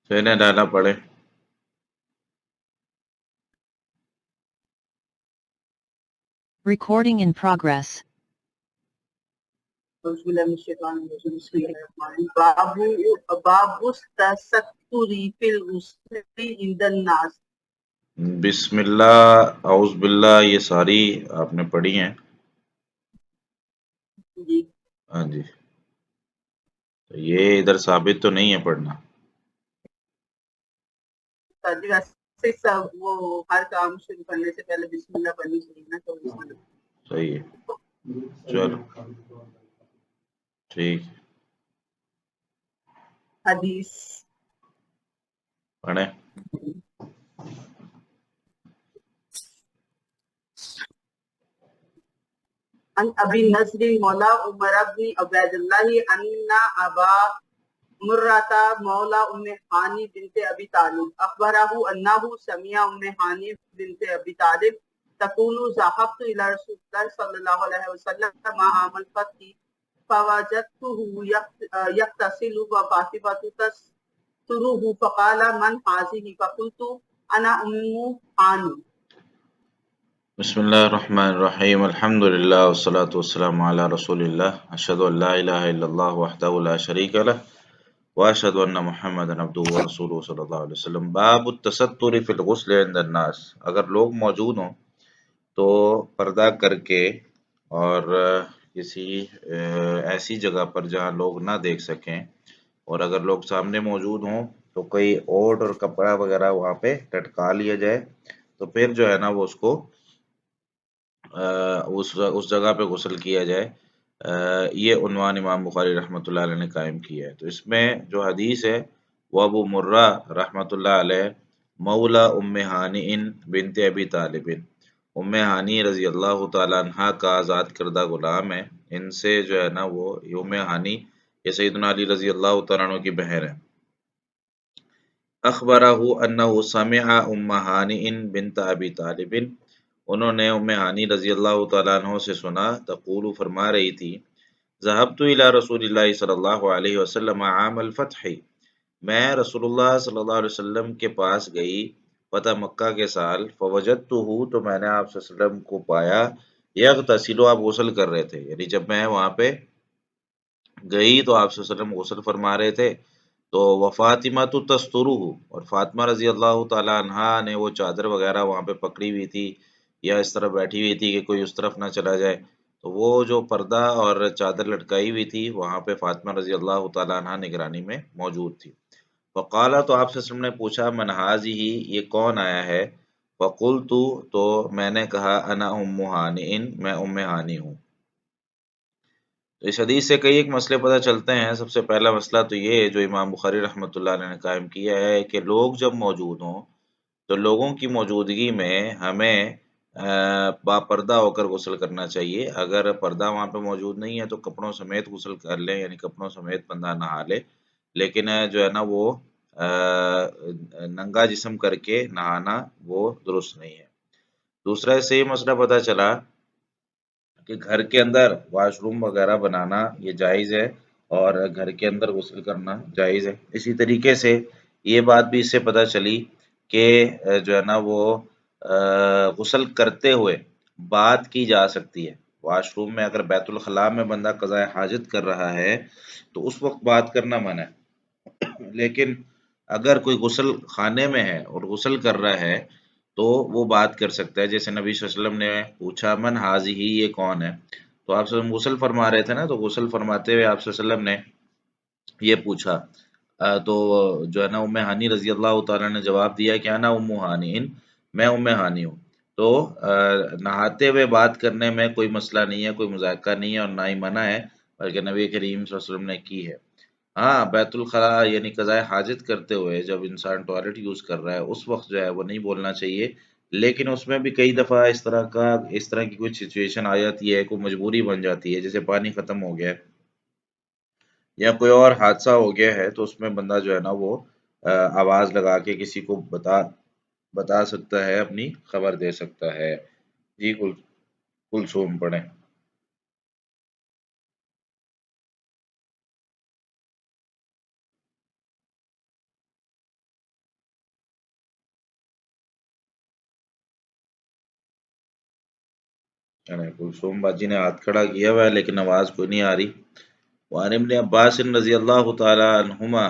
پہلے ڈالا پڑے. Recording in progress. باب التستر فی الغسل عند الناس. بسم اللہ اعوذ باللہ یہ ساری آپ نے پڑھی ہیں؟ جی ہاں جی. تو یہ ادھر ثابت تو نہیں ہے پڑھنا. ویسے سب وہ ہر کام شروع کرنے سے پہلے بسم اللہ پڑھنی چاہیے نا، تو بسم اللہ. صحیح ہے. چلو ٹھیک حدیث پڑھیں. عن ابی نصر مولا عمر بن عبید اللہ ان ابا مرتا مولا ام ہانی بنت ابی طالب اخبرہ انہ سمع ام ہانی بنت ابی طالب تقول ذهبت الى رسول الله صلی اللہ علیہ وسلم مع عام الفتح فوجدته يغتسل وفاطمة تستره فقال من هذه فقلت انا ام ہانی. بسم اللہ الرحمن الرحیم الحمد للہ والصلاۃ والسلام علی رسول اللہ اشہد ان لا الہ الا اللہ وحدہ لا شریک لہ واشہد ان محمدا عبدہ ورسولہ صلی اللہ علیہ وسلم. باب التستر فی الغسل عند الناس. اگر لوگ موجود ہوں تو پردہ کر کے اور کسی ایسی جگہ پر جہاں لوگ نہ دیکھ سکیں، اور اگر لوگ سامنے موجود ہوں تو کوئی اوٹ اور کپڑا وغیرہ وہاں پہ لٹکا لیا جائے، تو پھر جو ہے نا وہ اس کو اس جگہ پہ غسل کیا جائے. یہ عنوان امام بخاری رحمۃ اللہ علیہ نے قائم کیا ہے. تو اس میں جو حدیث ہے وہ ابو مرہ رحمۃ اللہ علیہ مولا ام ہانی بنت ابی طالب، ام ہانی رضی اللہ تعالیٰ عنہ کا آزاد کردہ غلام ہے. ان سے جو ہے نا وہ ام ہانی یہ سیدنا علی رضی اللہ تعالیٰ عنہ کی بہن ہے. اخبرہ انہ سمع ام ہانی بنت ابی طالب، انہوں نے ام ہانی رضی اللہ تعالیٰ عنہ سے سنا تقول فرما رہی تھی ذهبت الى رسول اللہ صلی اللہ علیہ وسلم عام الفتح، میں رسول اللہ صلی اللہ علیہ وسلم کے پاس گئی فتح مکہ کے سال. فوجدتہ، تو میں نے آپ صلی اللہ علیہ وسلم کو پایا یغتسل، آپ غسل کر رہے تھے. یعنی جب میں وہاں پہ گئی تو آپ صلی اللہ علیہ وسلم غسل فرما رہے تھے. تو وفاطمہ تو تسترہ، اور فاطمہ رضی اللہ تعالیٰ عنہ نے وہ چادر وغیرہ وہاں پہ پکڑی ہوئی تھی یا اس طرف بیٹھی ہوئی تھی کہ کوئی اس طرف نہ چلا جائے. تو وہ جو پردہ اور چادر لٹکائی ہوئی تھی وہاں پہ فاطمہ رضی اللہ تعالیٰ عنہ نگرانی میں موجود تھی. فقالا، تو آپ سے وسلم نے پوچھا من ہی یہ کون آیا ہے. فقلت، تو میں نے کہا انا ام ہانی، میں ام ہانی ہوں. تو اس حدیث سے کئی ایک مسئلے پتہ چلتے ہیں. سب سے پہلا مسئلہ تو یہ ہے جو امام بخاری رحمۃ اللہ علیہ نے قائم کیا ہے کہ لوگ جب موجود ہوں تو لوگوں کی موجودگی میں ہمیں باپردہ ہو کر غسل کرنا چاہیے. اگر پردہ وہاں پہ موجود نہیں ہے تو کپڑوں سمیت غسل کر لیں، یعنی کپڑوں سمیت بندہ نہا لے. لیکن جو ہے نا وہ ننگا جسم کر کے نہانا وہ درست نہیں ہے. دوسرا اس سے یہ مسئلہ پتہ چلا کہ گھر کے اندر واش روم وغیرہ بنانا یہ جائز ہے اور گھر کے اندر غسل کرنا جائز ہے. اسی طریقے سے یہ بات بھی اس سے پتہ چلی کہ جو ہے نا وہ غسل کرتے ہوئے بات کی جا سکتی ہے. واش روم میں اگر بیت الخلاء میں بندہ قضاء حاجت کر رہا ہے تو اس وقت بات کرنا منع ہے. لیکن اگر کوئی غسل خانے میں ہے اور غسل کر رہا ہے تو وہ بات کر سکتا ہے. جیسے نبی صلی اللہ علیہ وسلم نے پوچھا من حاضی، یہ کون ہے. تو آپ صلی اللہ علیہ وسلم غسل فرما رہے تھے نا، تو غسل فرماتے ہوئے آپ صلی اللہ علیہ وسلم نے یہ پوچھا. تو جو ہے نا ام ہانی رضی اللہ تعالیٰ نے جواب دیا کہ انا ام ہانی، میں ام ہانی ہوں. تو نہاتے ہوئے بات کرنے میں کوئی مسئلہ نہیں ہے، کوئی مذائقہ نہیں ہے اور نہ ہی منع ہے، بلکہ نبی کریم صلی اللہ علیہ وسلم نے کی ہے. ہاں، بیت الخلاء یعنی قضاء حاجت کرتے ہوئے جب انسان ٹوائلٹ یوز کر رہا ہے اس وقت جو ہے وہ نہیں بولنا چاہیے. لیکن اس میں بھی کئی دفعہ اس طرح کی کوئی سچویشن آ جاتی ہے، کوئی مجبوری بن جاتی ہے، جیسے پانی ختم ہو گیا ہے یا کوئی اور حادثہ ہو گیا ہے، تو اس میں بندہ جو ہے نا وہ آواز لگا کے کسی کو بتا سکتا ہے، اپنی خبر دے سکتا ہے. جی کلثوم پڑھیں. کلثوم باجی نے ہاتھ کھڑا کیا ہوا ہے لیکن آواز کوئی نہیں آ رہی. وعن ابن عباس رضی اللہ تعالی عنہما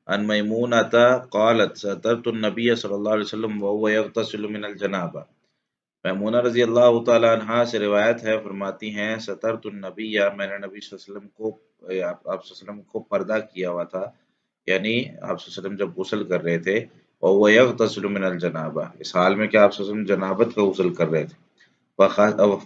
عن میمونۃ قالت سترت النبی صلی اللہ علیہ وسلم وهو یغتسل من الجنابہ. میمونہ رضی اللہ تعالی عنہا سے روایت ہے، فرماتی ہیں سترت النبی، میں نے نبی صلی اللہ علیہ وسلم کو آپ صلی اللہ علیہ وسلم کو پردہ کیا ہوا تھا، یعنی آپ صلی اللہ علیہ وسلم جب غسل کر رہے تھے، وهو یغتسل من الجنابہ، اس حال میں کہ آپ صلی اللہ علیہ وسلم جنابت کا غسل کر رہے تھے.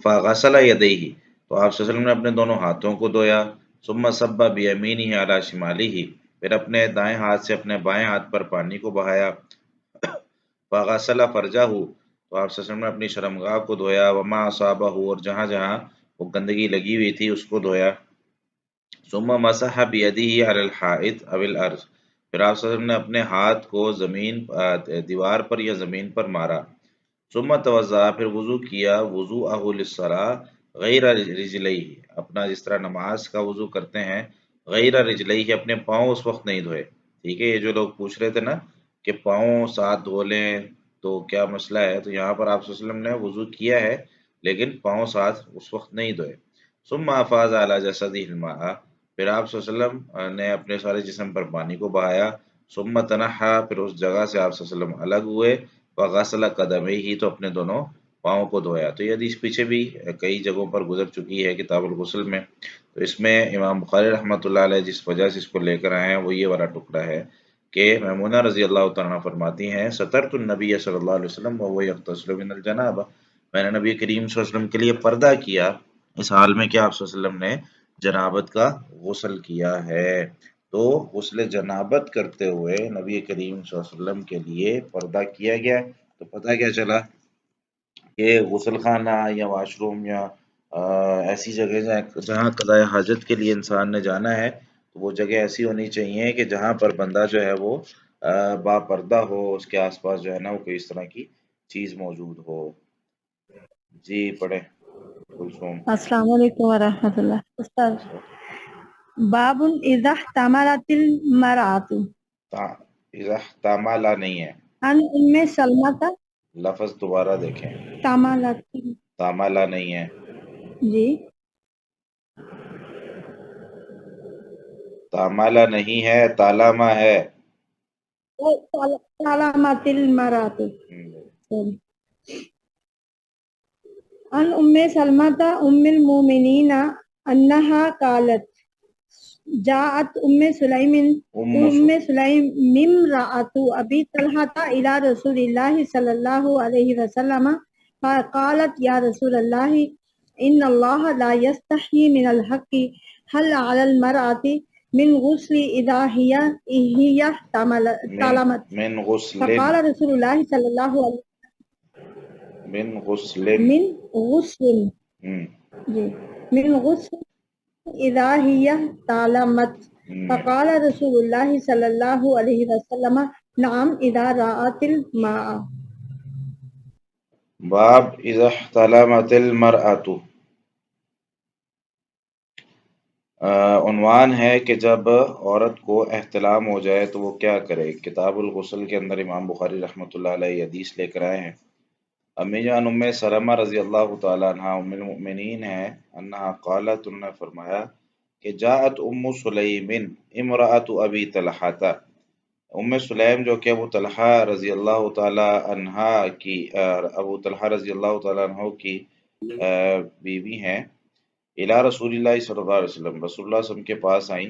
فغسل یدیہ، تو آپ صلی اللہ علیہ وسلم نے اپنے دونوں ہاتھوں کو دھویا. ثم صب بیمینہ علی شمالہ، پھر اپنے دائیں ہاتھ سے اپنے بائیں ہاتھ پر پانی کو بہایا. فغسل فرجہ، تو آپ صلی اللہ علیہ وسلم نے اپنی شرمگاہ کو دھویا. وما اصابہ، اور جہاں جہاں وہ گندگی لگی ہوئی تھی اس کو دھویا. ثم مسح بیدہ علی الحائط او الارض، پھر آپ صلی اللہ علیہ وسلم نے اپنے ہاتھ کو دیوار پر یا زمین پر مارا. ثم توضأ، پھر وضو کیا. وضوءہ للصلاۃ غیر رجلیہ، اپنا جس طرح نماز کا وضو کرتے ہیں، غیر رجلیہ، اپنے پاؤں اس وقت نہیں دھوئے. ٹھیک ہے، یہ جو لوگ پوچھ رہے تھے نا کہ پاؤں ساتھ دھو لیں تو کیا مسئلہ ہے، تو یہاں پر آپ صلی اللہ علیہ وسلم نے وضو کیا ہے لیکن پاؤں ساتھ اس وقت نہیں دھوئے. ثم افاض علی جسدہ الماء، پھر آپ صلی اللہ علیہ وسلم نے اپنے سارے جسم پر پانی کو بہایا. ثم تنحى، پھر اس جگہ سے آپ صلی اللہ علیہ وسلم الگ ہوئے. وغسل قدمیہ، تو اپنے دونوں پاؤں کو دھویا. تو یہ حدیث پیچھے بھی کئی جگہوں پر گزر چکی ہے کتاب الغسل میں. تو اس میں امام بخاری رحمۃ اللہ علیہ جس وجہ سے اس کو لے کر آئے ہیں وہ یہ والا ٹکڑا ہے کہ میمونہ رضی اللہ تعالیٰ عنہ فرماتی ہیں سترت النبی صلی اللہ علیہ وسلم وهو یغتسل من الجنابہ، میں نے نبی کریم صلی اللہ علیہ وسلم کے لیے پردہ کیا اس حال میں کہ آپ صلی اللہ علیہ وسلم نے جنابت کا غسل کیا ہے. تو غسل جنابت کرتے ہوئے نبی کریم صلی اللہ علیہ وسلم کے لیے پردہ کیا گیا. تو پتہ کیا چلا کہ غسل خانہ یا واش روم یا ایسی جگہ جہاں قضاء حاجت کے لیے انسان نے جانا ہے تو وہ جگہ ایسی ہونی چاہیے کہ جہاں پر بندہ جو ہے وہ با پردہ ہو، اس کے آس پاس جو ہے نا وہ کوئی اس طرح کی چیز موجود ہو. جی پڑھیں کلثوم. السلام علیکم ورحمۃ اللہ. استاد، باب اذا احتملت المرأة اذا احتمل نہیں ہے، عن ام سلمہ. لفظ دوبارہ دیکھیں، تاملت، تاملہ نہیں ہے. جی تاملہ نہیں ہے، تالامہ ہے. سلامت المرأة. ہم، عن ام سلمة ام المؤمنین انہا قالت جاءت ام سلیم امرأة ابی طلحة الى رسول اللہ صلی اللہ علیہ وسلم فقالت یا رسول اللہ ان اللہ لا یستحی من الحق هل علی المرأة من غسل اذا هي تلمت. من غسل، فقال رسول اللہ صلی اللہ علیہ من غسل، من غسل، ہم، جی من غسل اذا هي تلمت. فقال رسول اللہ صلی اللہ علیہ وسلم نعم اذا رأت الماء. باب اذا احتلمت المرأة، عنوان ہے کہ جب عورت کو احتلام ہو جائے تو وہ کیا کرے. کتاب الغسل کے اندر امام بخاری رحمۃ اللہ علیہ حدیث لے کر آئے ہیں. امی جان ام سلمہ رضی اللہ تعالیٰ عنہ ام المؤمنین ہے، انہا قالت، انہوں نے فرمایا کہ جاءت ام سلیم امرأۃ ابی طلحہ، ام سلیم جو کہ ابو طلحہ رضی اللہ تعالیٰ عنہ کی ابو طلحہ رضی اللہ تعالیٰ عنہ کی بیوی ہیں، الی رسول اللہ صلی اللہ علیہ وسلم، رسول اللہ صلی اللہ علیہ وسلم کے پاس آئیں.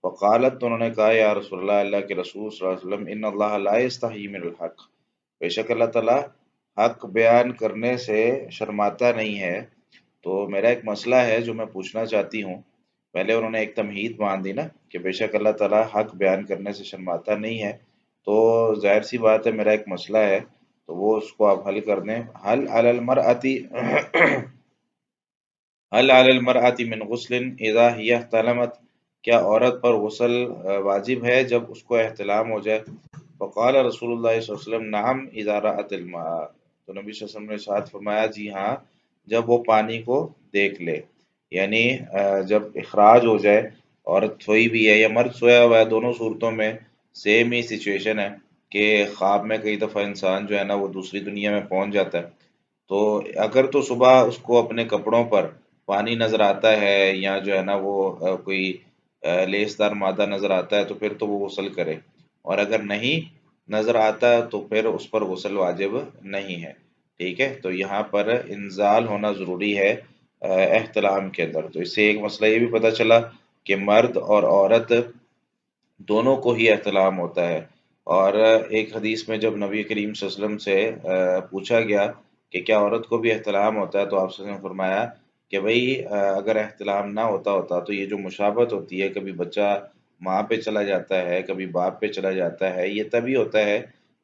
وقالت، تو انہوں نے کہا یا رسول اللہ، اللہ کے رسول صلی اللہ علیہ وسلم، ان اللہ لا یستحی من الحق، بے شک اللہ تعالیٰ حق بیان کرنے سے شرماتا نہیں ہے. تو میرا ایک مسئلہ ہے جو میں پوچھنا چاہتی ہوں. پہلے انہوں نے ایک تمہید باندھ دی نا کہ بے شک اللہ تعالیٰ حق بیان کرنے سے شرماتا نہیں ہے، تو ظاہر سی بات ہے میرا ایک مسئلہ ہے تو وہ اس کو آپ حل کر دیں. حل علی المرأۃ من غسل اذا هي احتلمت، کیا عورت پر غسل واجب ہے جب اس کو احتلام ہو جائے. فقال رسول اللہ صلی اللہ علیہ وسلم نعم اذا رأت الماء، تو نبی صلی اللہ علیہ وسلم نے ارشاد فرمایا جی ہاں جب وہ پانی کو دیکھ لے، یعنی جب اخراج ہو جائے، عورت سوئی بھی ہے یا مرد سویا ہوا ہے، دونوں صورتوں میں سیم ہی سچویشن ہے کہ خواب میں کئی دفعہ انسان جو ہے نا وہ دوسری دنیا میں پہنچ جاتا ہے. تو اگر تو صبح اس کو اپنے کپڑوں پر پانی نظر آتا ہے یا جو ہے نا وہ کوئی لیس دار مادہ نظر آتا ہے تو پھر تو وہ غسل کرے، اور اگر نہیں نظر آتا تو پھر اس پر غسل واجب نہیں ہے، ٹھیک ہے۔ تو یہاں پر انزال ہونا ضروری ہے احتلام کے اندر۔ تو اس سے ایک مسئلہ یہ بھی پتہ چلا کہ مرد اور عورت دونوں کو ہی احتلام ہوتا ہے۔ اور ایک حدیث میں جب نبی کریم صلی اللہ علیہ وسلم سے پوچھا گیا کہ کیا عورت کو بھی احتلام ہوتا ہے، تو آپ صلی اللہ علیہ وسلم نے فرمایا کہ بھئی اگر احتلام نہ ہوتا تو یہ جو مشابہت ہوتی ہے، کبھی بچہ ماں پہ چلا جاتا ہے، کبھی باپ پہ چلا جاتا ہے، یہ تبھی ہوتا ہے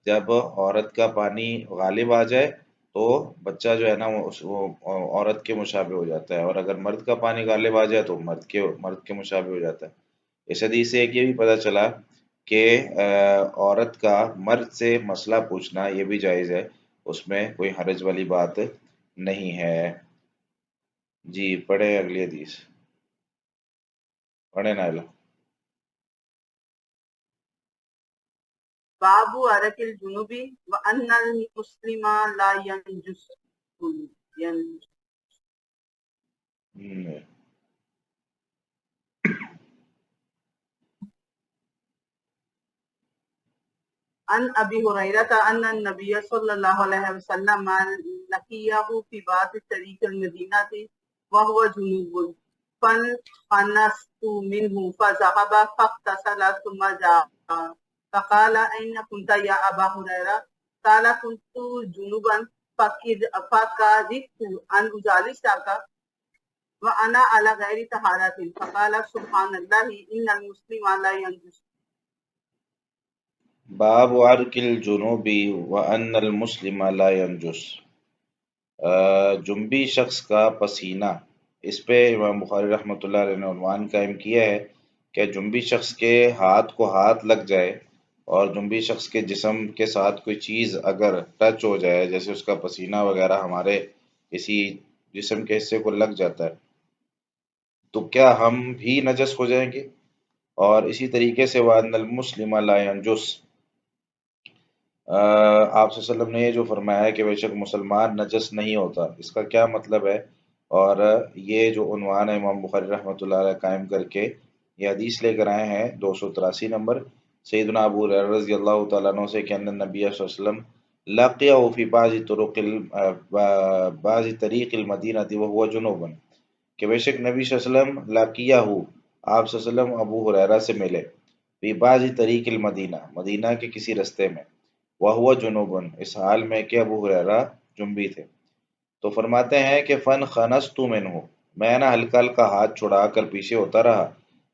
جب عورت کا پانی غالب آ جائے تو بچہ جو ہے نا وہ عورت کے مشابہ ہو جاتا ہے، اور اگر مرد کا پانی غالب آ جائے تو مرد کے مشابہ ہو جاتا ہے۔ اس حدیث سے ایک یہ بھی پتہ چلا کہ عورت کا مرد سے مسئلہ پوچھنا یہ بھی جائز ہے، اس میں کوئی حرج والی بات نہیں ہے۔ جی پڑھیں اگلی حدیث، پڑھیں نائلہ۔ باب عرق الجنوب وان المسلم لا ينجس عن ابي هريره ان النبي صلى الله عليه وسلم لقيه في بعض طريق المدينه وهو جنوب فانخنست منه فذهب فاغتسل ثم جاء فقال اين كنت يا ابا هريره قال كنت جنوبا فكرهت ان اجالسك وانا على غير طهارة فقال سبحان الله ان المسلم لا ينجس۔ باب عرق الجنوب وان المسلم لا ينجس، جنبی شخص کا پسینہ، اس پہ امام بخاری رحمۃ اللہ علیہ نے عنوان قائم کیا ہے کہ جنبی شخص کے ہاتھ کو ہاتھ لگ جائے اور جنبی شخص کے جسم کے ساتھ کوئی چیز اگر ٹچ ہو جائے، جیسے اس کا پسینہ وغیرہ ہمارے کسی جسم کے حصے کو لگ جاتا ہے، تو کیا ہم بھی نجس ہو جائیں گے؟ اور اسی طریقے سے وَأَنَّ الْمُسْلِمَ لَا يَنْجُسُ، آپ صلی اللہ علیہ وسلم نے یہ جو فرمایا کہ بے شک مسلمان نجس نہیں ہوتا، اس کا کیا مطلب ہے؟ اور یہ جو عنوان ہے امام بخاری رحمۃ اللہ علیہ قائم کر کے یہ حدیث لے کر آئے ہیں 283 نمبر، سیدنا ابو ہریرہ رضی اللہ تعالیٰ عنہ سے کہ ان نبی صلی اللہ علیہ وسلم لقیہ فی بعض طریق المدینہ وہو جنوبا، کہ بے شک نبی صلی اللہ علیہ وسلم لقیہ، آپ صلی اللہ علیہ وسلم ابو ہریرہ سے ملے، فی بعض طریق المدینہ، مدینہ کے کسی رستے میں، وہو جنوبن، اس حال میں کہ ابو ہریرہ جنبی تھے، تو فرماتے ہیں کہ فن خنست منہ، میں نا ہلکا ہلکا ہاتھ چھڑا کر پیچھے ہوتا رہا،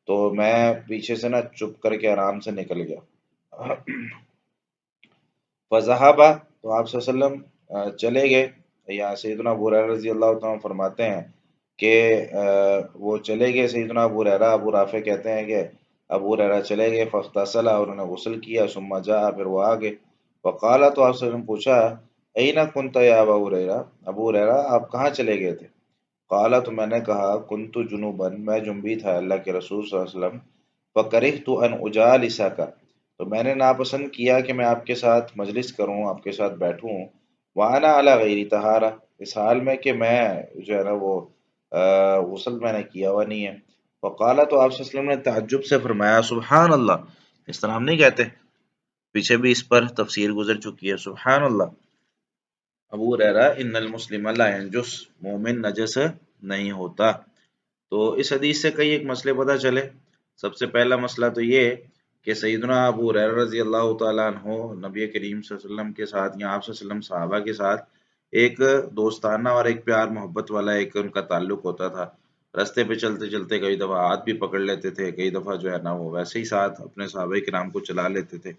تو میں پیچھے سے نا چپ کر کے آرام سے نکل گیا۔ فذهب، تو آپ صلی اللہ علیہ وسلم چلے گئے، یا سیدنا ابو ہریرہ رضی اللہ تعالیٰ عنہ فرماتے ہیں کہ وہ چلے گئے، سیدنا ابو ہریرہ، ابو رافع کہتے ہیں کہ ابو ہریرہ چلے گئے، فاغتسل، اور انہوں نے غسل کیا، ثم جاء، پھر وہ آگے، وقال، تو آپ صلی اللہ علیہ وسلم پوچھا، این کنت یا ابا ہریرہ، ابو ہریرہ آپ کہاں چلے گئے تھے؟ قال، تو میں نے کہا، کنت جنوبا، میں جنبی تھا اللہ کے رسول صلی اللہ علیہ وسلم، فکرہت ان اجالسک، تو میں نے ناپسند کیا کہ میں آپ کے ساتھ مجلس کروں، آپ کے ساتھ بیٹھوں، وانا علی غیر طہارہ، اس حال میں کہ میں جو ہے نا وہ غسل میں نے کیا ہوا نہیں ہے۔ فقال، تو آپ صلی اللہ علیہ وسلم نے تعجب سے فرمایا، سبحان اللہ، اس طرح ہم نہیں کہتے، پیچھے بھی اس پر تفسیر گزر چکی ہے، سبحان اللہ، ابو ہریرہ ان المسلم لا ینجس، مومن نجس نہیں ہوتا۔ تو اس حدیث سے کئی ایک مسئلے پتہ چلے۔ سب سے پہلا مسئلہ تو یہ کہ سیدنا ابو ہریرہ رضی اللہ تعالیٰ عنہ نبی کریم صلی اللہ علیہ وسلم کے ساتھ یا آپ صلی اللہ علیہ وسلم صحابہ کے ساتھ ایک دوستانہ اور ایک پیار محبت والا ایک ان کا تعلق ہوتا تھا، رستے پہ چلتے چلتے کئی دفعہ ہاتھ بھی پکڑ لیتے تھے، کئی دفعہ جو ہے نا وہ ویسے ہی ساتھ اپنے صحابہ کرام کو چلا لیتے تھے۔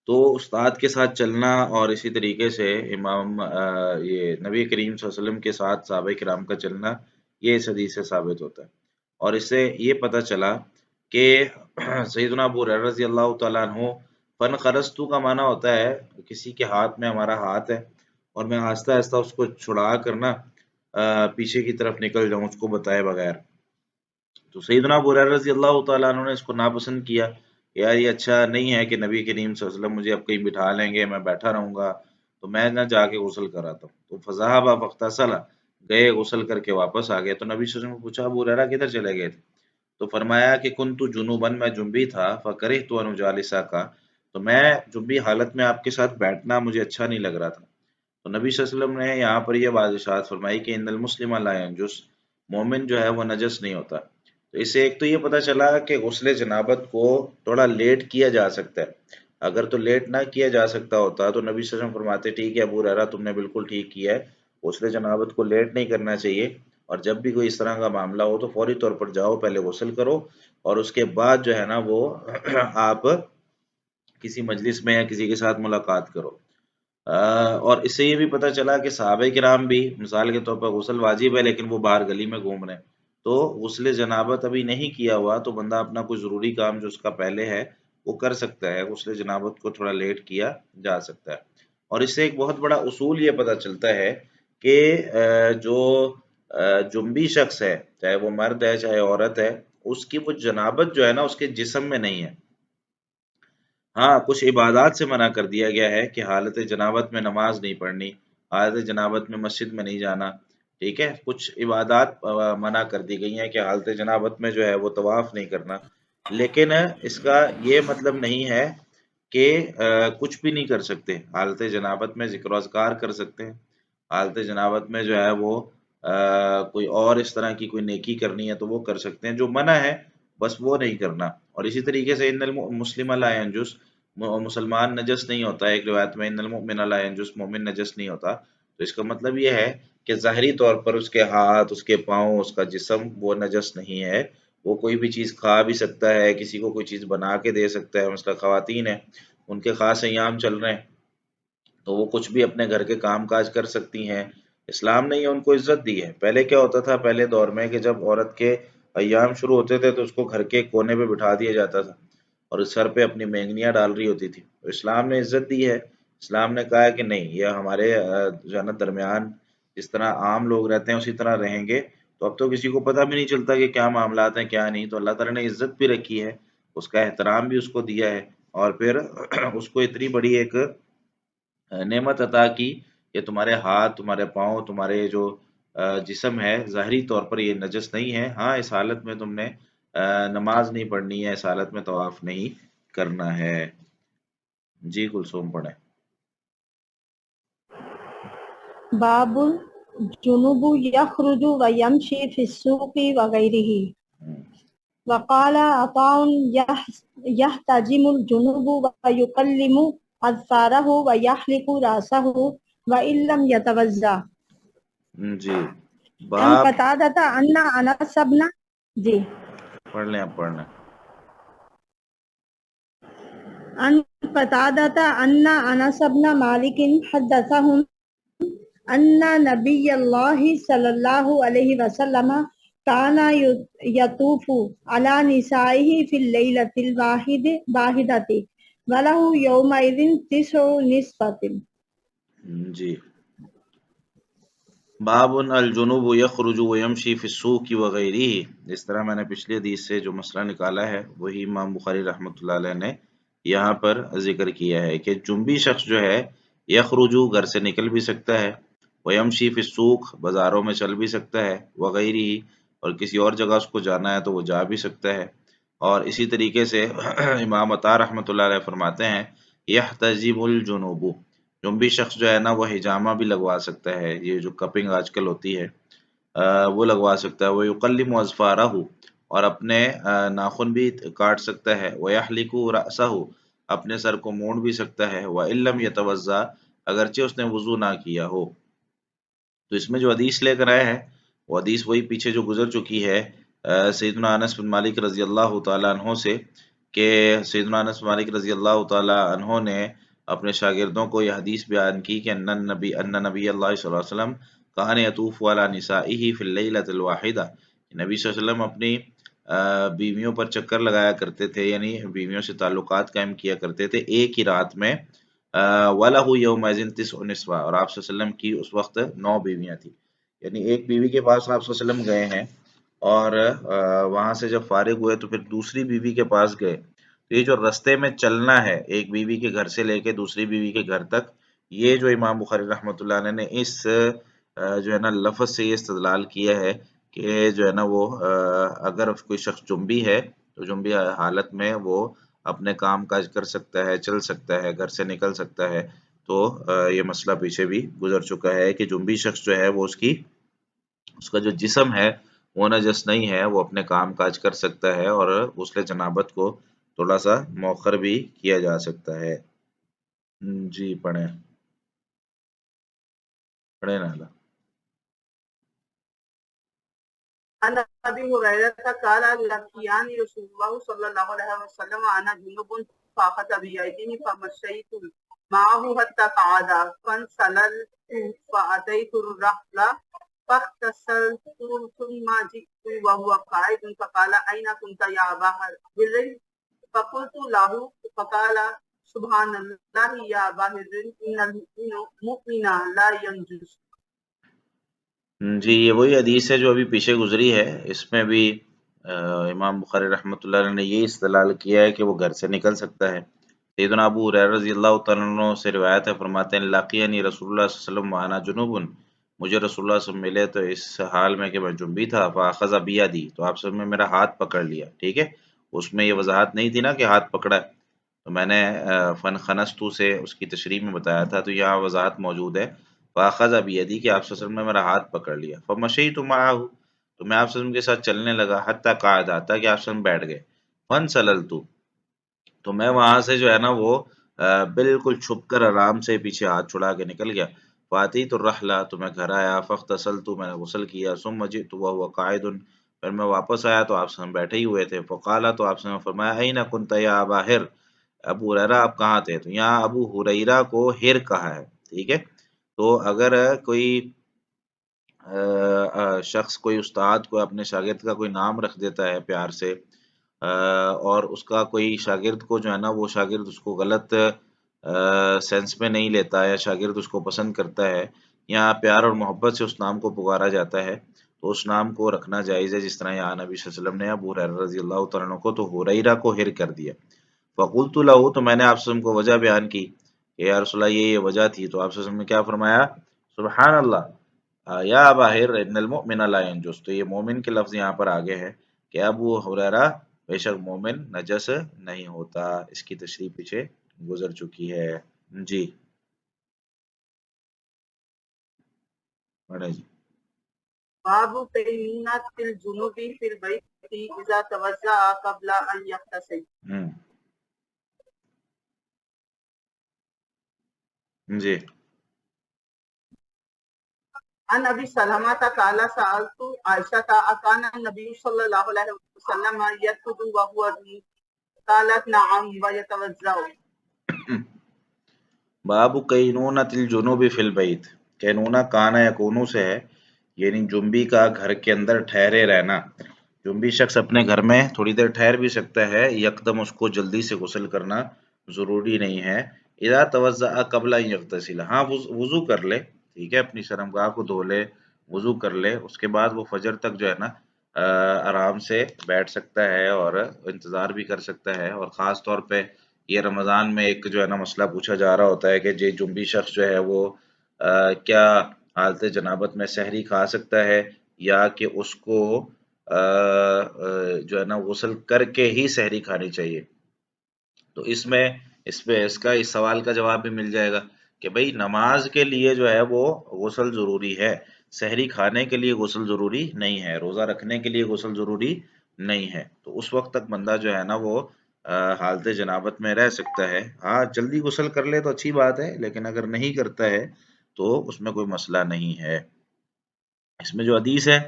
تو استاد کے ساتھ چلنا اور اسی طریقے سے یہ نبی کریم صلی اللہ علیہ وسلم کے ساتھ صحابہ کرام کا چلنا، یہ اس حدیث سے ثابت ہوتا ہے۔ اور اس سے یہ پتہ چلا کہ سیدنا ابو ہریرہ رضی اللہ تعالیٰ عنہ، فن خرستو کا معنی ہوتا ہے کسی کے ہاتھ میں ہمارا ہاتھ ہے اور میں آہستہ آہستہ اس کو چھڑا کر نا پیچھے کی طرف نکل جاؤں اس کو بتائے بغیر، تو سیدنا ابو ہریرہ رضی اللہ تعالیٰ عنہ نے اس کو ناپسند کیا، یار یہ اچھا نہیں ہے کہ نبی کریم صلی اللہ علیہ وسلم مجھے اب کہیں بٹھا لیں گے، میں بیٹھا رہوں گا تو میں نہ جا کے غسل کراتا ہوں۔ تو فذهب فاغتسل، گئے غسل کر کے واپس آ گئے۔ تو نبی صلی اللہ علیہ وسلم نے پوچھا ابو ہریرہ کدھر چلے گئے تھے؟ تو فرمایا کہ کنت جنوبا، میں جنبی تھا، فکرہت ان اجالسک، تو میں جنبی حالت میں آپ کے ساتھ بیٹھنا مجھے اچھا نہیں لگ رہا تھا۔ تو نبی صلی اللہ علیہ وسلم نے یہاں پر یہ بات ارشاد فرمائی کہ ان المسلم لا ینجس، مومن جو ہے وہ نجس نہیں ہوتا۔ تو اس سے ایک تو یہ پتہ چلا کہ غسل جنابت کو تھوڑا لیٹ کیا جا سکتا ہے۔ اگر تو لیٹ نہ کیا جا سکتا ہوتا تو نبی صلی اللہ علیہ وسلم فرماتے ٹھیک ہے ابو ہریرہ تم نے بالکل ٹھیک کیا ہے، غسل جنابت کو لیٹ نہیں کرنا چاہیے، اور جب بھی کوئی اس طرح کا معاملہ ہو تو فوری طور پر جاؤ، پہلے غسل کرو اور اس کے بعد جو ہے نا وہ آپ کسی مجلس میں یا کسی کے ساتھ ملاقات کرو۔ اور اس سے یہ بھی پتہ چلا کہ صحابہ کرام بھی مثال کے طور پر غسل واجب ہے لیکن وہ باہر گلی میں گھوم رہے ہیں، تو غسل جنابت ابھی نہیں کیا ہوا تو بندہ اپنا کوئی ضروری کام جو اس کا پہلے ہے وہ کر سکتا ہے، غسل جنابت کو تھوڑا لیٹ کیا جا سکتا ہے۔ اور اس سے ایک بہت بڑا اصول یہ پتہ چلتا ہے کہ جو جنبی شخص ہے، چاہے وہ مرد ہے چاہے عورت ہے، اس کی وہ جنابت جو ہے نا اس کے جسم میں نہیں ہے۔ ہاں کچھ عبادات سے منع کر دیا گیا ہے کہ حالت جنابت میں نماز نہیں پڑھنی، حالت جنابت میں مسجد میں نہیں جانا، ٹھیک ہے، کچھ عبادات منع کر دی گئی ہیں کہ حالت جنابت میں جو ہے وہ طواف نہیں کرنا، لیکن اس کا یہ مطلب نہیں ہے کہ کچھ بھی نہیں کر سکتے، حالت جنابت میں ذکر و اذکار کر سکتے ہیں، حالت جنابت میں جو ہے وہ کوئی اور اس طرح کی کوئی نیکی کرنی ہے تو وہ کر سکتے ہیں، جو منع ہے بس وہ نہیں کرنا۔ اور اسی طریقے سے ان المسلم لا ینجس، مسلمان نجس نہیں ہوتا، ایک روایت میں ان المؤمن لا ینجس، مومن نجس نہیں ہوتا، تو اس کا مطلب یہ ہے کہ ظاہری طور پر اس کے ہاتھ، اس کے پاؤں، اس کا جسم وہ نجس نہیں ہے، وہ کوئی بھی چیز کھا بھی سکتا ہے، کسی کو کوئی چیز بنا کے دے سکتا ہے، مثلا خواتین ہیں ان کے خاص ایام چل رہے ہیں تو وہ کچھ بھی اپنے گھر کے کام کاج کر سکتی ہیں، اسلام نے یہ ان کو عزت دی ہے۔ پہلے کیا ہوتا تھا، پہلے دور میں کہ جب عورت کے ایام شروع ہوتے تھے تو اس کو گھر کے کونے پہ بٹھا دیا جاتا تھا اور اس سر پہ اپنی مینگنیاں ڈال رہی ہوتی تھی، تو اسلام نے عزت دی ہے، اسلام نے کہا ہے کہ نہیں، یہ ہمارے جو ہے نا درمیان جس طرح عام لوگ رہتے ہیں اسی طرح رہیں گے، تو اب تو کسی کو پتہ بھی نہیں چلتا کہ کیا معاملات ہیں کیا نہیں، تو اللہ تعالیٰ نے عزت بھی رکھی ہے، اس کا احترام بھی اس کو دیا ہے، اور پھر اس کو اتنی بڑی ایک نعمت عطا کی کہ تمہارے ہاتھ، تمہارے پاؤں، تمہارے جو جسم ہے ظاہری طور پر یہ نجس نہیں ہے، ہاں اس حالت میں تم نے نماز نہیں پڑھنی ہے، اس حالت میں طواف نہیں کرنا ہے۔ جی کلثوم پڑھیں۔ باب الجنوب يخرج ويمشي في السوق وغيره. وقال عطاء يحتجم الجنوب ويكلم أظفاره ويحلق رأسه وإن لم يتوضأ. جی عن باب، قتادة أن أنس بن جی پڑھ لیں آپ پڑھ لیں۔ عن قتادة أن أنس بن مالك حدثهم أن نبي الله صلى الله عليه وسلم كان يطوف على نسائه في الليلة الواحدة وله يومئذ 9 نسوة. جی باب الجنوب یخرج ویمشی فی السوق وغیرہ، اس طرح میں نے پچھلی حدیث سے جو مسئلہ نکالا ہے وہی امام بخاری رحمۃ اللہ علیہ نے یہاں پر ذکر کیا ہے کہ جنبی شخص جو ہے یخرج گھر سے نکل بھی سکتا ہے، ویمشی فی السوق بازاروں میں چل بھی سکتا ہے، وغیرہ اور کسی اور جگہ اس کو جانا ہے تو وہ جا بھی سکتا ہے، اور اسی طریقے سے امام عطا رحمۃ اللہ علیہ فرماتے ہیں یحتجب الجنوب، جنبی شخص جو ہے نا وہ حجامہ بھی لگوا سکتا ہے، یہ جو کپنگ آج کل ہوتی ہے وہ لگوا سکتا ہے، وہ یقلم اظفارہ، اور اپنے ناخن بھی کاٹ سکتا ہے، ویحلق رأسہ، اپنے سر کو مونڈ بھی سکتا ہے، وإن لم یتوضأ، اگرچہ اس نے وضو نہ کیا ہو۔ تو اس میں جو حدیث لے کر آئے ہیں وہ حدیث وہی پیچھے جو گزر چکی ہے سیدنا انس بن مالک رضی اللہ تعالیٰ عنہ سے، کہ سیدنا انس بن مالک رضی اللہ تعالیٰ عنہ نے اپنے شاگردوں کو یہ حدیث بیان کی کہ ان نبی اللہ صلی اللہ علیہ وسلم کان یطوف علی نسائہ فی اللیلۃ الواحدہ، نبی صلی اللہ علیہ وسلم اپنی بیویوں پر چکر لگایا کرتے تھے، یعنی بیویوں سے تعلقات قائم کیا کرتے تھے ایک ہی رات میں، وَلَهُ يَوْمَئِذٍ 9 نسوہ، اور آپ صلی اللہ علیہ وسلم کی اس وقت 9 بیویاں تھیں، یعنی ایک بیوی کے پاس آپ صلی اللہ علیہ وسلم گئے ہیں اور وہاں سے جب فارغ ہوئے تو پھر دوسری بیوی کے پاس گئے، تو یہ جو رستے میں چلنا ہے ایک بیوی کے گھر سے لے کے دوسری بیوی کے گھر تک، یہ جو امام بخاری رحمۃ اللہ علیہ نے اس جو ہے نا لفظ سے یہ استدلال کیا ہے کہ جو ہے نا وہ اگر کوئی شخص جنبی ہے تو جنبی حالت میں وہ اپنے کام کاج کر سکتا ہے، چل سکتا ہے، گھر سے نکل سکتا ہے. تو یہ مسئلہ پیچھے بھی گزر چکا ہے کہ جنبی شخص جو ہے وہ اس کا جو جسم ہے وہ نجس نہیں ہے، وہ اپنے کام کاج کر سکتا ہے اور غسل جنابت کو تھوڑا سا مؤخر بھی کیا جا سکتا ہے. جی پڑھیں نالا. عن ابي هريره قال لقياني رسول الله صلى الله عليه وسلم انا جنوب فاخذ بيدي فمشيت معه حتى قعد فانسللت فاتيت الرحل فاغتسلت ثم جئت وهو قاعد فقال اين كنت يا ابا هريره فقلت له فقال سبحان الله يا ابا هريره ان المؤمن لا ينجس. جی یہ وہی حدیث ہے جو ابھی پیچھے گزری ہے. اس میں بھی امام بخاری رحمۃ اللہ علیہ نے یہی استدلال کیا ہے کہ وہ گھر سے نکل سکتا ہے. سیدنا ابو ہریرہ رضی اللہ تعالیٰ عنہ سے روایت ہے، فرماتے ہیں لاقینی رسول اللہ صلی اللہ علیہ وسلم وانا جنوب، مجھے رسول اللہ صلی اللہ علیہ وسلم ملے تو اس حال میں کہ میں جنبی تھا. فاخذ بیدی، تو آپ صلی اللہ علیہ وسلم نے میرا ہاتھ پکڑ لیا. ٹھیک ہے، اس میں یہ وضاحت نہیں تھی نا کہ ہاتھ پکڑا ہے، تو میں نے فن خنستو سے اس کی تشریح میں بتایا تھا، تو یہاں وضاحت موجود ہے. فاخذ بیدی کہ آپ صلی اللہ علیہ وسلم نے میرا ہاتھ پکڑ لیا. فمشیت معه، تو میں آپ صلی اللہ علیہ وسلم کے ساتھ چلنے لگا. حتی قعد، تک کہ آپ صلی اللہ علیہ وسلم بیٹھ گئے. فانسللت، تو میں وہاں سے جو ہے نا وہ بالکل چھپ کر آرام سے پیچھے ہاتھ چھڑا کے نکل گیا. فاتیت الرحلہ، تو میں گھر آیا. فاغتسلت، میں نے غسل کیا. ثم جئت وهو قاعد، پھر میں واپس آیا تو آپ صلی اللہ علیہ وسلم بیٹھے ہی ہوئے تھے. فقال، تو آپ صلی اللہ علیہ وسلم نے فرمایا این کنت یا ابا ہر، ابو ہریرہ آپ کہاں تھے؟ تو یہاں ابو ہریرہ کو ہر کہا ہے. ٹھیک ہے، تو اگر کوئی شخص، کوئی استاد کو اپنے شاگرد کا کوئی نام رکھ دیتا ہے پیار سے، اور اس کا کوئی شاگرد کو جو ہے نا وہ شاگرد اس کو غلط سینس میں نہیں لیتا ہے، یا شاگرد اس کو پسند کرتا ہے، یا پیار اور محبت سے اس نام کو پکارا جاتا ہے، تو اس نام کو رکھنا جائز ہے. جس طرح یہاں نبی صلی اللہ علیہ وسلم نے ابو ہریرہ رضی اللہ تعالیٰ عنہ کو تو ہریرہ کو ہر کر دیا. فقلت له، تو میں نے آپ صلی اللہ علیہ وسلم کو وجہ بیان کی کہ یا رسول اللہ یہ وجہ تھی. تو آپ صلی اللہ علیہ وسلم نے کیا فرمایا؟ سبحان اللہ یا ابا ہر ان المؤمن لا ینجس. تو یہ مومن کے لفظ یہاں پر آگے ہے کہ ابو ہریرہ بے شک مومن نجس نہیں ہوتا. اس کی تشریح پیچھے گزر چکی ہے. جی جی. باب قینونۃ الجنوب فی البیت اذا توضأ قبل ان یغتسل. جی عن ابی سلمۃ قال سألت عائشہ اکان النبی صلی اللہ علیہ وسلم یرقد وهو جنوب قالت نعم ویتوضأ. باب قینونۃ الجنوب فی البیت. قینونہ کانا یکونو سے ہے، یعنی جنبی کا گھر کے اندر ٹھہرے رہنا. جنبی شخص اپنے گھر میں تھوڑی دیر ٹھہر بھی سکتا ہے، یکدم اس کو جلدی سے غسل کرنا ضروری نہیں ہے. اذا توضأ قبل ان یغتسل، ہاں وضو کر لے، ٹھیک ہے، اپنی شرمگاہ کو دھو لے، وضو کر لے، اس کے بعد وہ فجر تک جو ہے نا آرام سے بیٹھ سکتا ہے اور انتظار بھی کر سکتا ہے. اور خاص طور پہ یہ رمضان میں ایک جو ہے نا مسئلہ پوچھا جا رہا ہوتا ہے کہ جنبی شخص جو ہے وہ کیا حالت جنابت میں سحری کھا سکتا ہے، یا کہ اس کو جو ہے نا غسل کر کے ہی سحری کھانی چاہیے. تو اس کا اس سوال کا جواب بھی مل جائے گا کہ بھئی نماز کے لیے جو ہے وہ غسل ضروری ہے، سحری کھانے کے لیے غسل ضروری نہیں ہے، روزہ رکھنے کے لیے غسل ضروری نہیں ہے. تو اس وقت تک بندہ جو ہے نا وہ حالت جنابت میں رہ سکتا ہے. ہاں جلدی غسل کر لے تو اچھی بات ہے، لیکن اگر نہیں کرتا ہے تو اس میں کوئی مسئلہ نہیں ہے. اس میں جو حدیث ہے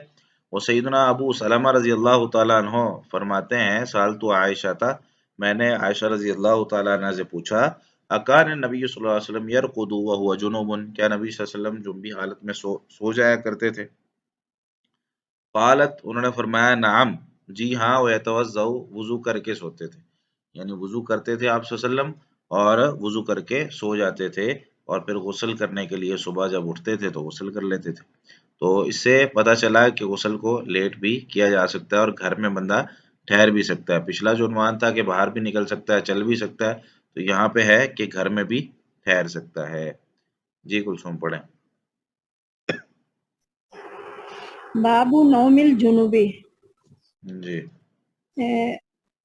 وہ سیدنا ابو سلمہ رضی اللہ تعالیٰ عنہ فرماتے ہیں سالت عائشہ تھا، میں نے عائشہ رضی اللہ تعالیٰ عنہ سے پوچھا اکان نبی صلی اللہ علیہ وسلم یرقد وهو جنوب، کیا نبی صلی اللہ علیہ وسلم جنبی حالت میں سو جایا کرتے تھے؟ قالت، انہوں نے فرمایا نعم، جی ہاں، ویتوضأ، وضو کر کے سوتے تھے، یعنی وضو کرتے تھے آپ صلی اللہ علیہ وسلم اور وضو کر کے سو جاتے تھے، اور پھر غسل کرنے کے لیے صبح جب اٹھتے تھے تو غسل کر لیتے تھے. تو اس سے پتہ چلا کہ غسل کو لیٹ بھی کیا جا سکتا ہے اور گھر میں بندہ ٹھہر بھی سکتا ہے. پچھلا جو عنوان تھا کہ باہر بھی نکل سکتا ہے، چل بھی سکتا ہے، تو یہاں پہ ہے کہ گھر میں بھی ٹھہر سکتا ہے. جی کلثوم پڑھیں. باب نوم الجنوبی. جی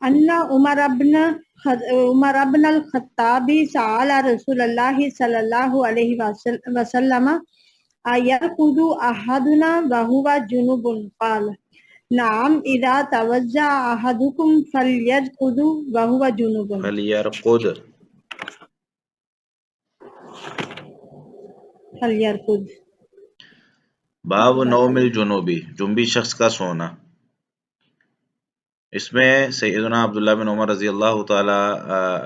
ان عمر ابن الخطاب سأل رسول اللہ صلی اللہ علیہ وسلم ایرقد احدنا وهو جنوب قال نعم اذا توضأ احدكم فليرقد وهو جنوب. فلیرقد. فليرقد. باب نوم الجنوبی، جنبی شخص کا سونا. اس میں سیدنا عبداللہ بن عمر رضی اللہ تعالی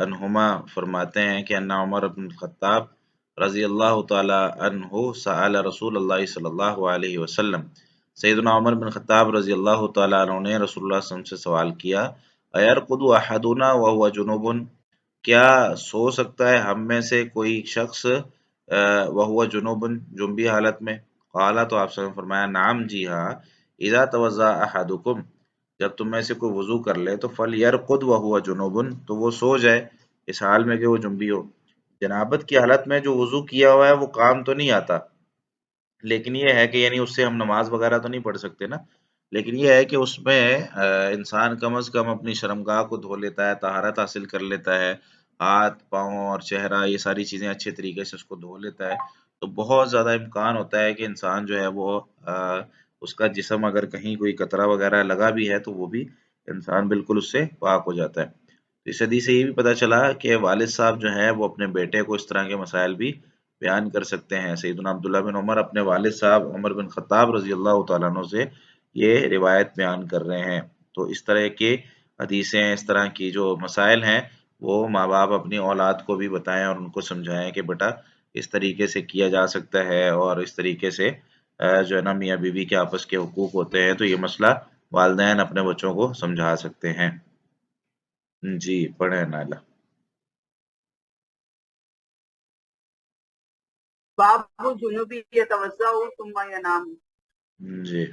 عنہما فرماتے ہیں کہ ان عمر بن الخطاب رضی اللہ تعالی عنہ سأل رسول اللہ صلی اللہ علیہ وسلم، سیدنا عمر بن خطاب رضی اللہ تعالی عنہ نے رسول اللہ صلی اللہ علیہ وسلم سے سوال کیا، ایرقد احدنا وهو جنوب، کیا سو سکتا ہے ہم میں سے کوئی شخص وهو جنوب، جنبی حالت میں؟ قال، تو آپ نے فرمایا، نعم، جی ہاں، اذا توضأ احدکم، جب تم میں سے کوئی وضو کر لے تو فلیرقد وهو جنوب، تو وہ سو جائے اس حال میں کہ وہ جنبی ہو. جنابت کی حالت میں جو وضو کیا ہوا ہے وہ کام تو نہیں آتا، لیکن یہ ہے کہ یعنی اس سے ہم نماز وغیرہ تو نہیں پڑھ سکتے نا، لیکن یہ ہے کہ اس میں انسان کم از کم اپنی شرمگاہ کو دھو لیتا ہے، طہارت حاصل کر لیتا ہے، ہاتھ پاؤں اور چہرہ یہ ساری چیزیں اچھے طریقے سے اس کو دھو لیتا ہے، تو بہت زیادہ امکان ہوتا ہے کہ انسان جو ہے وہ اس کا جسم اگر کہیں کوئی قطرہ وغیرہ لگا بھی ہے تو وہ بھی انسان بالکل اس سے پاک ہو جاتا ہے. اس حدیث سے یہ بھی پتہ چلا کہ والد صاحب جو ہیں وہ اپنے بیٹے کو اس طرح کے مسائل بھی بیان کر سکتے ہیں. سیدنا عبداللہ بن عمر اپنے والد صاحب عمر بن خطاب رضی اللہ تعالیٰ عنہ سے یہ روایت بیان کر رہے ہیں. تو اس طرح کی حدیثیں، اس طرح کی جو مسائل ہیں وہ ماں باپ اپنی اولاد کو بھی بتائیں اور ان کو سمجھائیں کہ بیٹا اس طریقے سے کیا جا سکتا ہے، اور اس طریقے سے جو ہے نا میاں بیوی کے آپس کے حقوق ہوتے ہیں، تو یہ مسئلہ والدین اپنے بچوں کو سمجھا سکتے ہیں. جی پڑھیں نائلہ. باب جنوبی يتوضأ ثم ينام. جی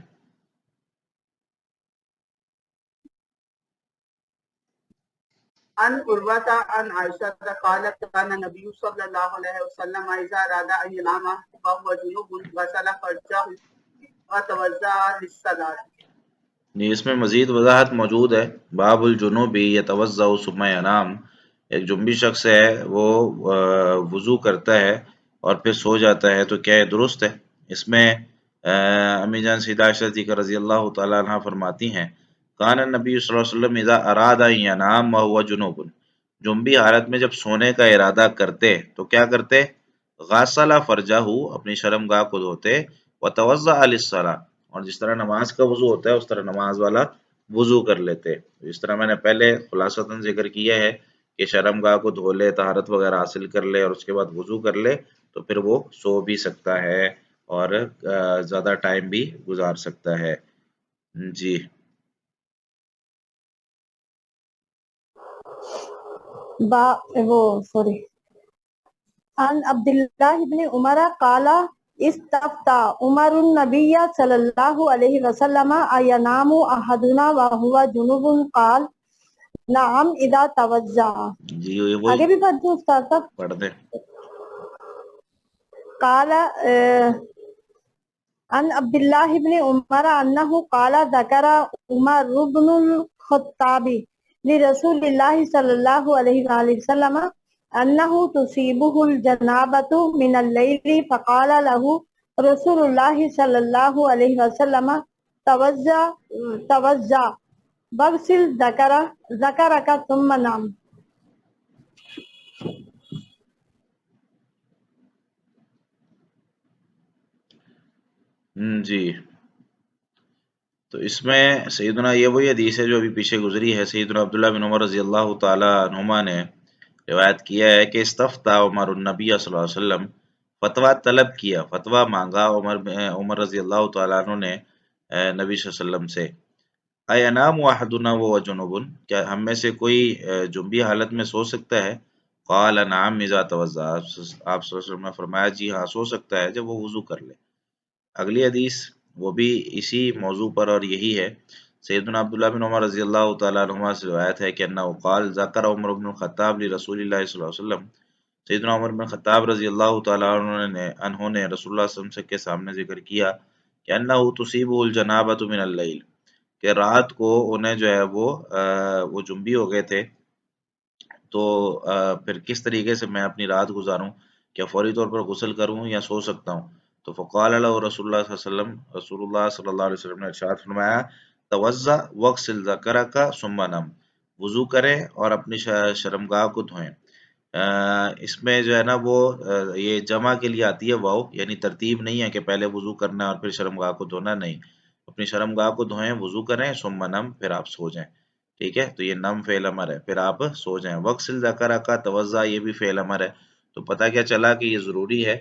عن عروة عن عائشة قالت كان النبي صلى الله عليه وسلم إذا أراد أن ينام وهو جنوب غسل فرجه وتوضأ للصلاة. جی اس میں مزید وضاحت موجود ہے. باب الجنوبی یتوضأ ثم ینام، ایک جنبی شخص ہے وہ وضو کرتا ہے اور پھر سو جاتا ہے، تو کیا یہ درست ہے؟ اس میں امی جان سیدہ عائشہ صدیقہ رضی اللہ تعالیٰ عنہ فرماتی ہیں، کان النبی صلی اللہ علیہ وسلم اذا اراد ان ینام وهو جنوب، جنبی حالت میں جب سونے کا ارادہ کرتے تو کیا کرتے؟ غسل فرجہ، اپنی شرمگاہ کو دھوتے، وتوضأ للصلاۃ، اور جس طرح نماز کا وضو ہوتا ہے اس طرح نماز والا وضو کر لیتے. اس طرح میں نے پہلے خلاصتاً ذکر کیا ہے کہ شرمگاہ کو دھو لے، طہارت وغیرہ حاصل کر لے اور اس کے بعد وضو کر لے تو پھر وہ سو بھی سکتا ہے اور زیادہ ٹائم بھی گزار سکتا ہے. جی عن عبداللہ بن عمر قال استفتى عمر النبي صلی اللہ علیہ وسلم اینام احدنا وهو جنوب قال نعم اذا توضأ. جی وہی آگے بھی پڑھ دوں استاد صاحب؟ پڑھ دیں. قال عن عبداللہ بن عمر انہ قال ذکر عمر بن الخطاب لرسول اللہ صلی اللہ علیہ وآلہ وسلم انہ تصیبہ الجنابۃ من اللیل فقال له رسول اللہ صلی اللہ علیہ وسلم توضأ واغسل ذکرک ثم نام. جی تو اس میں سیدنا یہ وہی حدیث ہے جو ابھی پیچھے گزری ہے. سیدنا عبداللہ بن عمر رضی اللہ تعالی عنہما نے روایت کیا ہے کہ استفتیٰ عمر النبی صلی اللہ علیہ وسلم، فتویٰ طلب کیا، فتویٰ مانگا عمر رضی اللہ تعالیٰ عنہ نے نبی صلی اللہ علیہ وسلم سے، اینام احدنا وهو جنوب، کیا ہم میں سے کوئی جنبی حالت میں سو سکتا ہے؟ قال نعم اذا توضأ، آپ صلی اللہ علیہ وسلم نے فرمایا جی ہاں سو سکتا ہے جب وہ وضو کر لے. اگلی حدیث وہ بھی اسی موضوع پر اور یہی ہے. سیدنا عبداللہ بن عمر رضی اللہ تعالیٰ عنہ سے روایت ہے کہ انہ قال ذکر عمر بن الخطاب لرسول اللہ صلی اللہ علیہ وسلم، سیدنا عمر بن خطاب رضی اللہ تعالیٰ عنہ نے رسول اللہ صلی اللہ علیہ وسلم کے سامنے ذکر کیا کہ انہ تصیبہ الجنابۃ من اللیل، کہ رات کو انہیں جو ہے وہ جنبی ہو گئے تھے، تو پھر کس طریقے سے میں اپنی رات گزاروں، کیا فوری طور پر غسل کروں یا سو سکتا ہوں؟ تو فقال له رسول اللہ صلی اللہ علیہ وسلم، رسول اللہ صلی اللہ علیہ وسلم نے ارشاد فرمایا، توضا واغسل ذکرک ثم نم، وضو کریں اور اپنی شرمگاہ کو دھوئیں۔ اس میں جو ہے نا وہ یہ جمع کے لیے آتی ہے واو، یعنی ترتیب نہیں ہے کہ پہلے وضو کرنا ہے اور پھر شرمگاہ کو دھونا، نہیں، اپنی شرمگاہ کو دھوئیں، وضو کریں، ثم نم، پھر آپ سو جائیں۔ ٹھیک ہے، تو یہ نم فعل امر ہے، پھر آپ سو جائیں۔ وغسل ذکرک توضا، یہ بھی فعل امر ہے، تو پتہ کیا چلا کہ یہ ضروری ہے،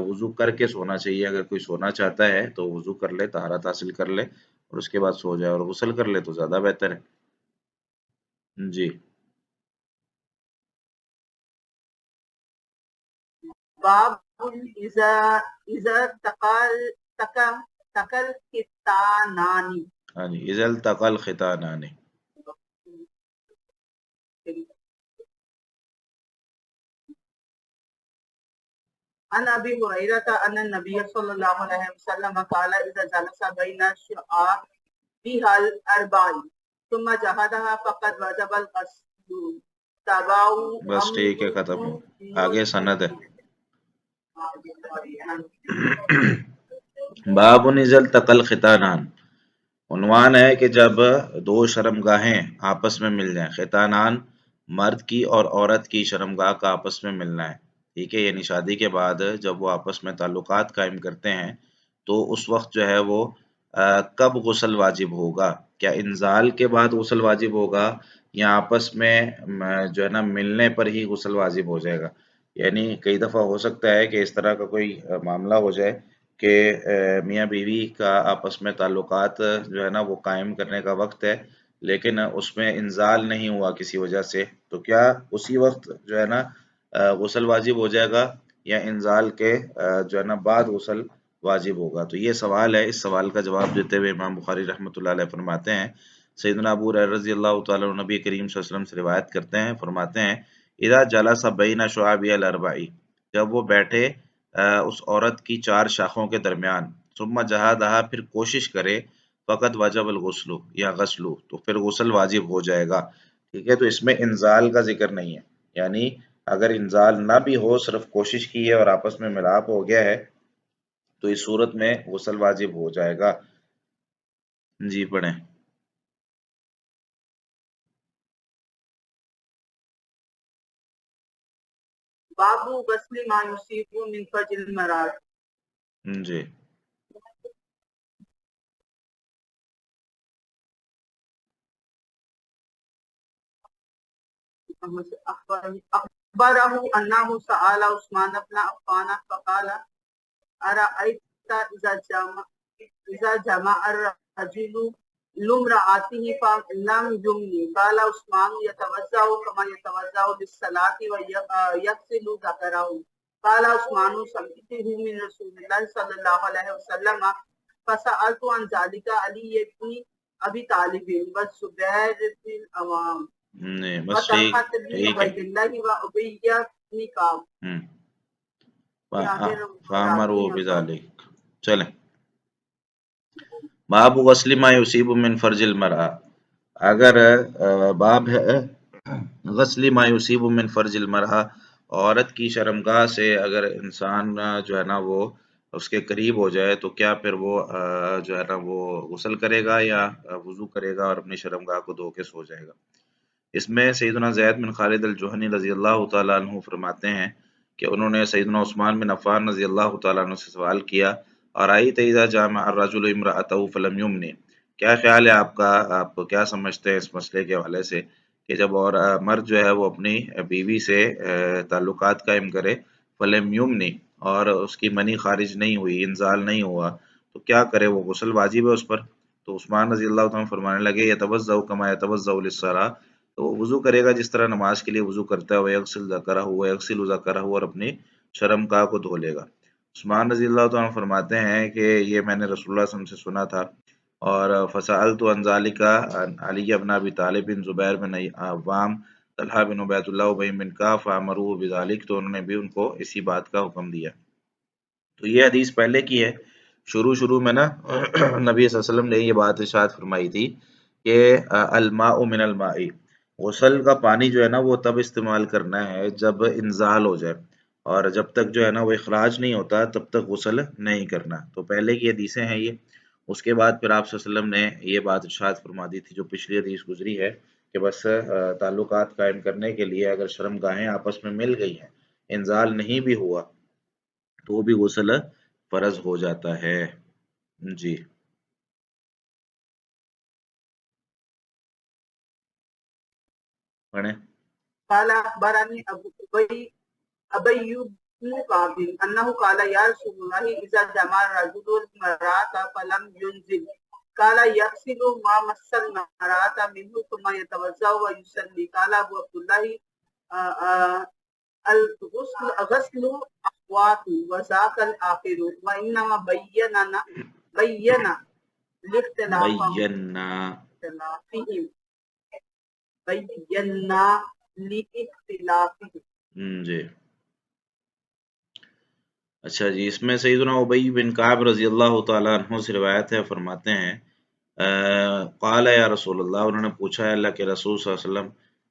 وضو کر کے سونا چاہیے۔ اگر کوئی سونا چاہتا ہے تو وضو کر لے، طہارت حاصل کر لے اور اس کے بعد سو جائے، اور غسل کر لے تو زیادہ بہتر ہے۔ جی باب اذا تقل ختانانی. ہاں جی، اذا التقى الختانان۔ عن ابي هريره ان النبي صلى الله عليه وسلم قال اذا جلس بين شعابها الاربع ثم جهدها فقد وجب الغسل تبعه بس ٹھیک ہے، ختم ہو، آگے سند ہے۔ باب اذا التقى الختانان، عنوان ہے کہ جب دو شرمگاہیں آپس میں مل جائیں، ختانان مرد کی اور عورت کی شرمگاہ کا آپس میں ملنا ہے، ٹھیک ہے، یعنی شادی کے بعد جب وہ آپس میں تعلقات قائم کرتے ہیں تو اس وقت جو ہے وہ کب غسل واجب ہوگا؟ کیا انزال کے بعد غسل واجب ہوگا یا آپس میں جو ہے نا ملنے پر ہی غسل واجب ہو جائے گا؟ یعنی کئی دفعہ ہو سکتا ہے کہ اس طرح کا کوئی معاملہ ہو جائے کہ میاں بیوی کا آپس میں تعلقات جو ہے نا وہ قائم کرنے کا وقت ہے، لیکن اس میں انزال نہیں ہوا کسی وجہ سے، تو کیا اسی وقت جو ہے نا غسل واجب ہو جائے گا یا انزال کے جو ہے نا بعد غسل واجب ہوگا؟ تو یہ سوال ہے، اس سوال کا جواب دیتے ہوئے امام بخاری رحمۃ اللہ علیہ فرماتے ہیں، سیدنا ابو ہریرہ رضی اللہ تعالیٰ عنہ نبی کریم صلی اللہ علیہ وسلم سے روایت کرتے ہیں، فرماتے ہیں اذا جلس بین شعابها الاربع، جب وہ بیٹھے اس عورت کی چار شاخوں کے درمیان، ثم جہادہا، پھر کوشش کرے، فقط وجب الغسل، یا غسل، تو پھر غسل واجب ہو جائے گا۔ ٹھیک ہے، تو اس میں انزال کا ذکر نہیں ہے، یعنی اگر انزال نہ بھی ہو، صرف کوشش کی ہے اور آپس میں ملاپ ہو گیا ہے تو اس صورت میں غسل واجب ہو جائے گا۔ جی پڑھیں۔ باب غسل ما يصيب من فرج المرأة. جی أخبره أنه سأل عثمان بن عفان فقال أرأيت إذا جمع الرجل لامرأته فلم يمني، قال عثمان يتوضأ كما يتوضأ للصلاة ويغسل ذكره، قال عثمان سمعته من رسول الله صلى الله عليه وسلم فسألت عن ذلك علي بن أبي طالب والزبير بن العوام بس ٹھیک فامروا بذلك۔ چلیں، باب غسل ما یصیب من فرج المرأة، اگر باب ہے غسل ما یصیب من فرج المرأة، عورت کی شرمگاہ سے اگر انسان جو ہے نا وہ اس کے قریب ہو جائے تو کیا پھر وہ جو ہے نا وہ غسل کرے گا یا وضو کرے گا اور اپنی شرمگاہ کو دھو کے سو جائے گا؟ اس میں سیدنا زید بن خالد الجہنی رضی اللہ تعالیٰ عنہ فرماتے ہیں کہ انہوں نے سیدنا عثمان بن عفان رضی اللہ تعالیٰ عنہ سے سوال کیا، ارأیت اذا جامع الرجل امرأته فلم یمنی، کیا خیال ہے آپ کا، آپ کیا سمجھتے ہیں اس مسئلے کے حوالے سے کہ جب اور مرد جو ہے وہ اپنی بیوی سے تعلقات قائم کرے، فلم یمنی، اور اس کی منی خارج نہیں ہوئی، انزال نہیں ہوا، تو کیا کرے، وہ غسل واجب ہے اس پر؟ تو عثمان رضی اللہ تعالیٰ فرمانے لگے یتوضأ کما یتوضأ للصلاۃ، تو وہ وضو کرے گا جس طرح نماز کے لیے وضو کرتا ہے، ویغسل ذکرہ، ویغسل ذکرہ، اور اپنی شرمگاہ کو دھو لے گا۔ عثمان رضی اللہ تعالیٰ فرماتے ہیں کہ یہ میں نے رسول اللہ صلی اللہ علیہ وسلم سے سنا تھا، اور فسألت عن ذلك علی بن ابی طالب، زبیر بن عوام طلحہ بن عبید اللہ ابی بن کعب فامروہ بذالک، تو انہوں نے بھی ان کو اسی بات کا حکم دیا۔ تو یہ حدیث پہلے کی ہے، شروع میں نا نبی صلی اللہ علیہ وسلم نے یہ بات ارشاد فرمائی تھی کہ الماء من الماء، غسل کا پانی جو ہے نا وہ تب استعمال کرنا ہے جب انزال ہو جائے، اور جب تک جو ہے نا وہ اخراج نہیں ہوتا تب تک غسل نہیں کرنا۔ تو پہلے کی حدیثیں ہیں یہ۔ اس کے بعد پھر آپ صلی اللہ علیہ وسلم نے یہ بات ارشاد فرما دی تھی جو پچھلی حدیث گزری ہے کہ بس تعلقات قائم کرنے کے لیے اگر شرم گاہیں آپس میں مل گئی ہیں، انزال نہیں بھی ہوا تو بھی غسل فرض ہو جاتا ہے۔ جی پڑھیں۔ قال اخبرني ابي بن كعب انه قال يا رسول الله اذا جمع الرجل المرأة فلم ينزل قال يغسل ما مس المرأة منه ثم يتوضا ويصلي قال ابو عبد الله الغسل اخوات وذاك الاخر وانما بين لاختلافهم بینا جی اچھا جی، اس میں سیدنا ابی بن کعب رضی اللہ تعالیٰ عنہ سے روایت ہے، فرماتے ہیں قال یا رسول اللہ، انہوں نے پوچھا ہے اللہ کے رسول صلی اللہ علیہ وسلم،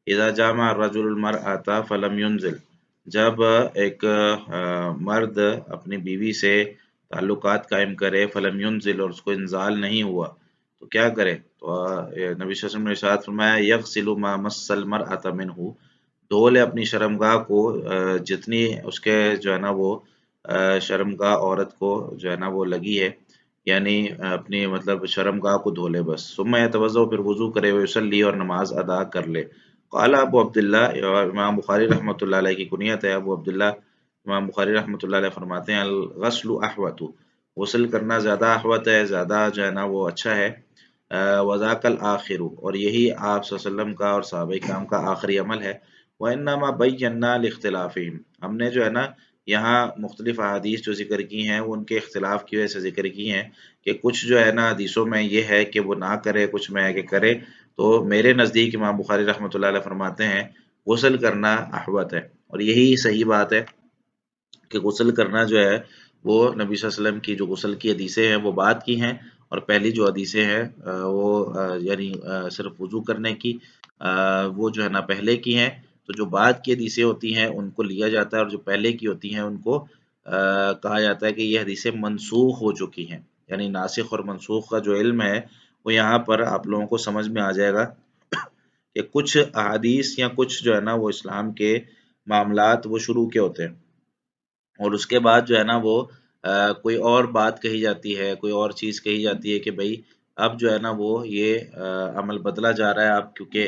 اذا جامع الرجل المرأة فلم ينزل، جب ایک مرد اپنی بیوی سے تعلقات قائم کرے فلم ينزل، اور اس کو انزال نہیں ہوا تو کیا کرے؟ تو نبی صلی اللہ علیہ وسلم نے ارشاد فرمایا یغسل ما مس المرأة منہ، دھو لے اپنی شرمگاہ کو جتنی اس کے جو ہے نا وہ شرمگاہ عورت کو جو ہے نا وہ لگی ہے، یعنی اپنی مطلب شرمگاہ کو دھو لے بس، ثم یتوضا، پھر وضو کرے، ویصلی، اور نماز ادا کر لے۔ قال ابو عبداللہ، امام بخاری رحمۃ اللہ علیہ کی کنیت ہے ابو عبداللہ، امام بخاری رحمۃ اللہ علیہ فرماتے ہیں الغسل احوط، غسل کرنا زیادہ احوط ہے، زیادہ جو ہے نا وہ اچھا ہے، وذاک الآخر، اور یہی آپ صلی اللہ علیہ وسلم کا اور صحابہ کرام کا آخری عمل ہے۔ وانما بینا لاختلافہم، ہم نے جو ہے نا یہاں مختلف احادیث جو ذکر کی ہیں وہ ان کے اختلاف کی وجہ سے ذکر کی ہیں کہ کچھ جو ہے نا حدیثوں میں یہ ہے کہ وہ نہ کرے، کچھ میں ہے کہ کرے، تو میرے نزدیک امام بخاری رحمۃ اللہ علیہ فرماتے ہیں غسل کرنا احوط ہے، اور یہی صحیح بات ہے کہ غسل کرنا جو ہے وہ نبی صلی اللہ علیہ وسلم کی جو غسل کی حدیثیں ہیں وہ بعد کی ہیں، اور پہلی جو حدیثیں ہیں وہ یعنی صرف وضو کرنے کی وہ جو ہے نا پہلے کی ہیں، تو جو بعد کی حدیثیں ہوتی ہیں ان کو لیا جاتا ہے، اور جو پہلے کی ہوتی ہیں ان کو کہا جاتا ہے کہ یہ حدیثیں منسوخ ہو چکی ہیں، یعنی ناسخ اور منسوخ کا جو علم ہے وہ یہاں پر آپ لوگوں کو سمجھ میں آ جائے گا کہ کچھ احادیث یا کچھ جو ہے نا وہ اسلام کے معاملات وہ شروع کے ہوتے ہیں، اور اس کے بعد جو ہے نا وہ کوئی اور بات کہی جاتی ہے، کوئی اور چیز کہی جاتی ہے کہ بھائی اب جو ہے نا وہ یہ عمل بدلا جا رہا ہے، اب کیونکہ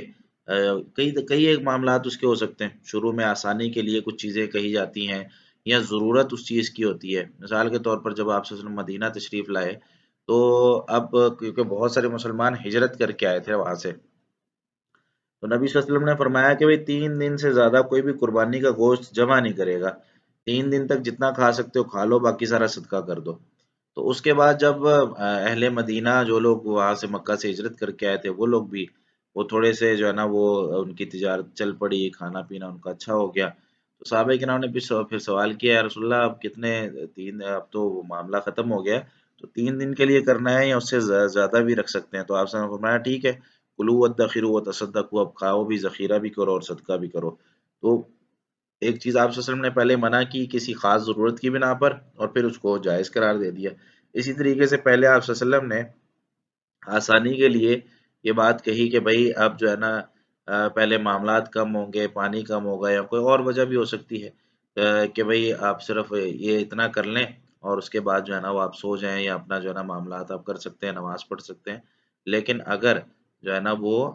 کئی ایک معاملات اس کے ہو سکتے ہیں، شروع میں آسانی کے لیے کچھ چیزیں کہی جاتی ہیں یا ضرورت اس چیز کی ہوتی ہے، مثال کے طور پر جب آپ صلی اللہ علیہ وسلم مدینہ تشریف لائے تو اب کیونکہ بہت سارے مسلمان ہجرت کر کے آئے تھے وہاں سے، تو نبی صلی اللہ علیہ وسلم نے فرمایا کہ بھئی 3 دن سے زیادہ کوئی بھی قربانی کا گوشت جمع نہیں کرے گا، 3 دن تک جتنا کھا سکتے ہو کھا لو، باقی سارا صدقہ کر دو۔ تو اس کے بعد جب اہل مدینہ جو لوگ وہاں سے مکہ سے ہجرت کر کے آئے تھے وہ لوگ بھی وہ تھوڑے سے جو ہے نا وہ ان کی تجارت چل پڑی، کھانا پینا ان کا اچھا ہو گیا، تو صحابہ کرام نے پھر سوال کیا یا رسول اللہ اب کتنے اب تو وہ معاملہ ختم ہو گیا، تو 3 دن کے لیے کرنا ہے یا اس سے زیادہ بھی رکھ سکتے ہیں؟ تو آپ نے فرمایا ٹھیک ہے، کلو وادخروا وتصدقوا، اب کھاؤ بھی، ذخیرہ بھی کرو اور صدقہ بھی کرو۔ تو ایک چیز آپ صلی اللہ علیہ وسلم نے پہلے منع کی کسی خاص ضرورت کی بنا پر، اور پھر اس کو جائز قرار دے دیا۔ اسی طریقے سے پہلے آپ صلی اللہ علیہ وسلم نے آسانی کے لیے یہ بات کہی کہ بھائی اب جو ہے نا پہلے معاملات کم ہوں گے، پانی کم ہوگا، یا کوئی اور وجہ بھی ہو سکتی ہے کہ بھائی آپ صرف یہ اتنا کر لیں اور اس کے بعد جو ہے نا وہ آپ سو جائیں، یا اپنا جو ہے نا معاملات آپ کر سکتے ہیں، نماز پڑھ سکتے ہیں، لیکن اگر جو ہے نا وہ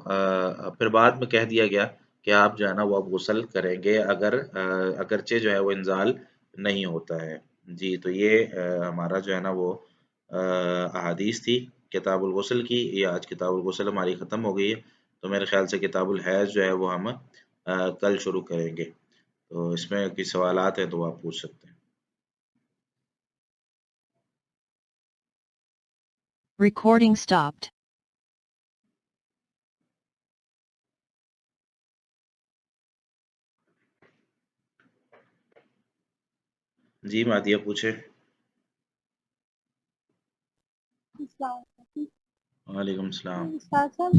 پھر بعد میں کہہ دیا گیا کہ آپ جو ہے نا وہ اب غسل کریں گے اگر اگرچہ جو ہے وہ انزال نہیں ہوتا ہے۔ جی تو یہ ہمارا جو ہے نا وہ احادیث تھی کتاب الغسل کی، یہ آج کتاب الغسل ہماری ختم ہو گئی ہے، تو میرے خیال سے کتاب الحیض جو ہے وہ ہم کل شروع کریں گے، تو اس میں کوئی سوالات ہیں تو آپ پوچھ سکتے ہیں۔ Recording stopped. جی مادیہ پوچھے. السلام علیکم. وعلیکم السلام. استاد صاحب،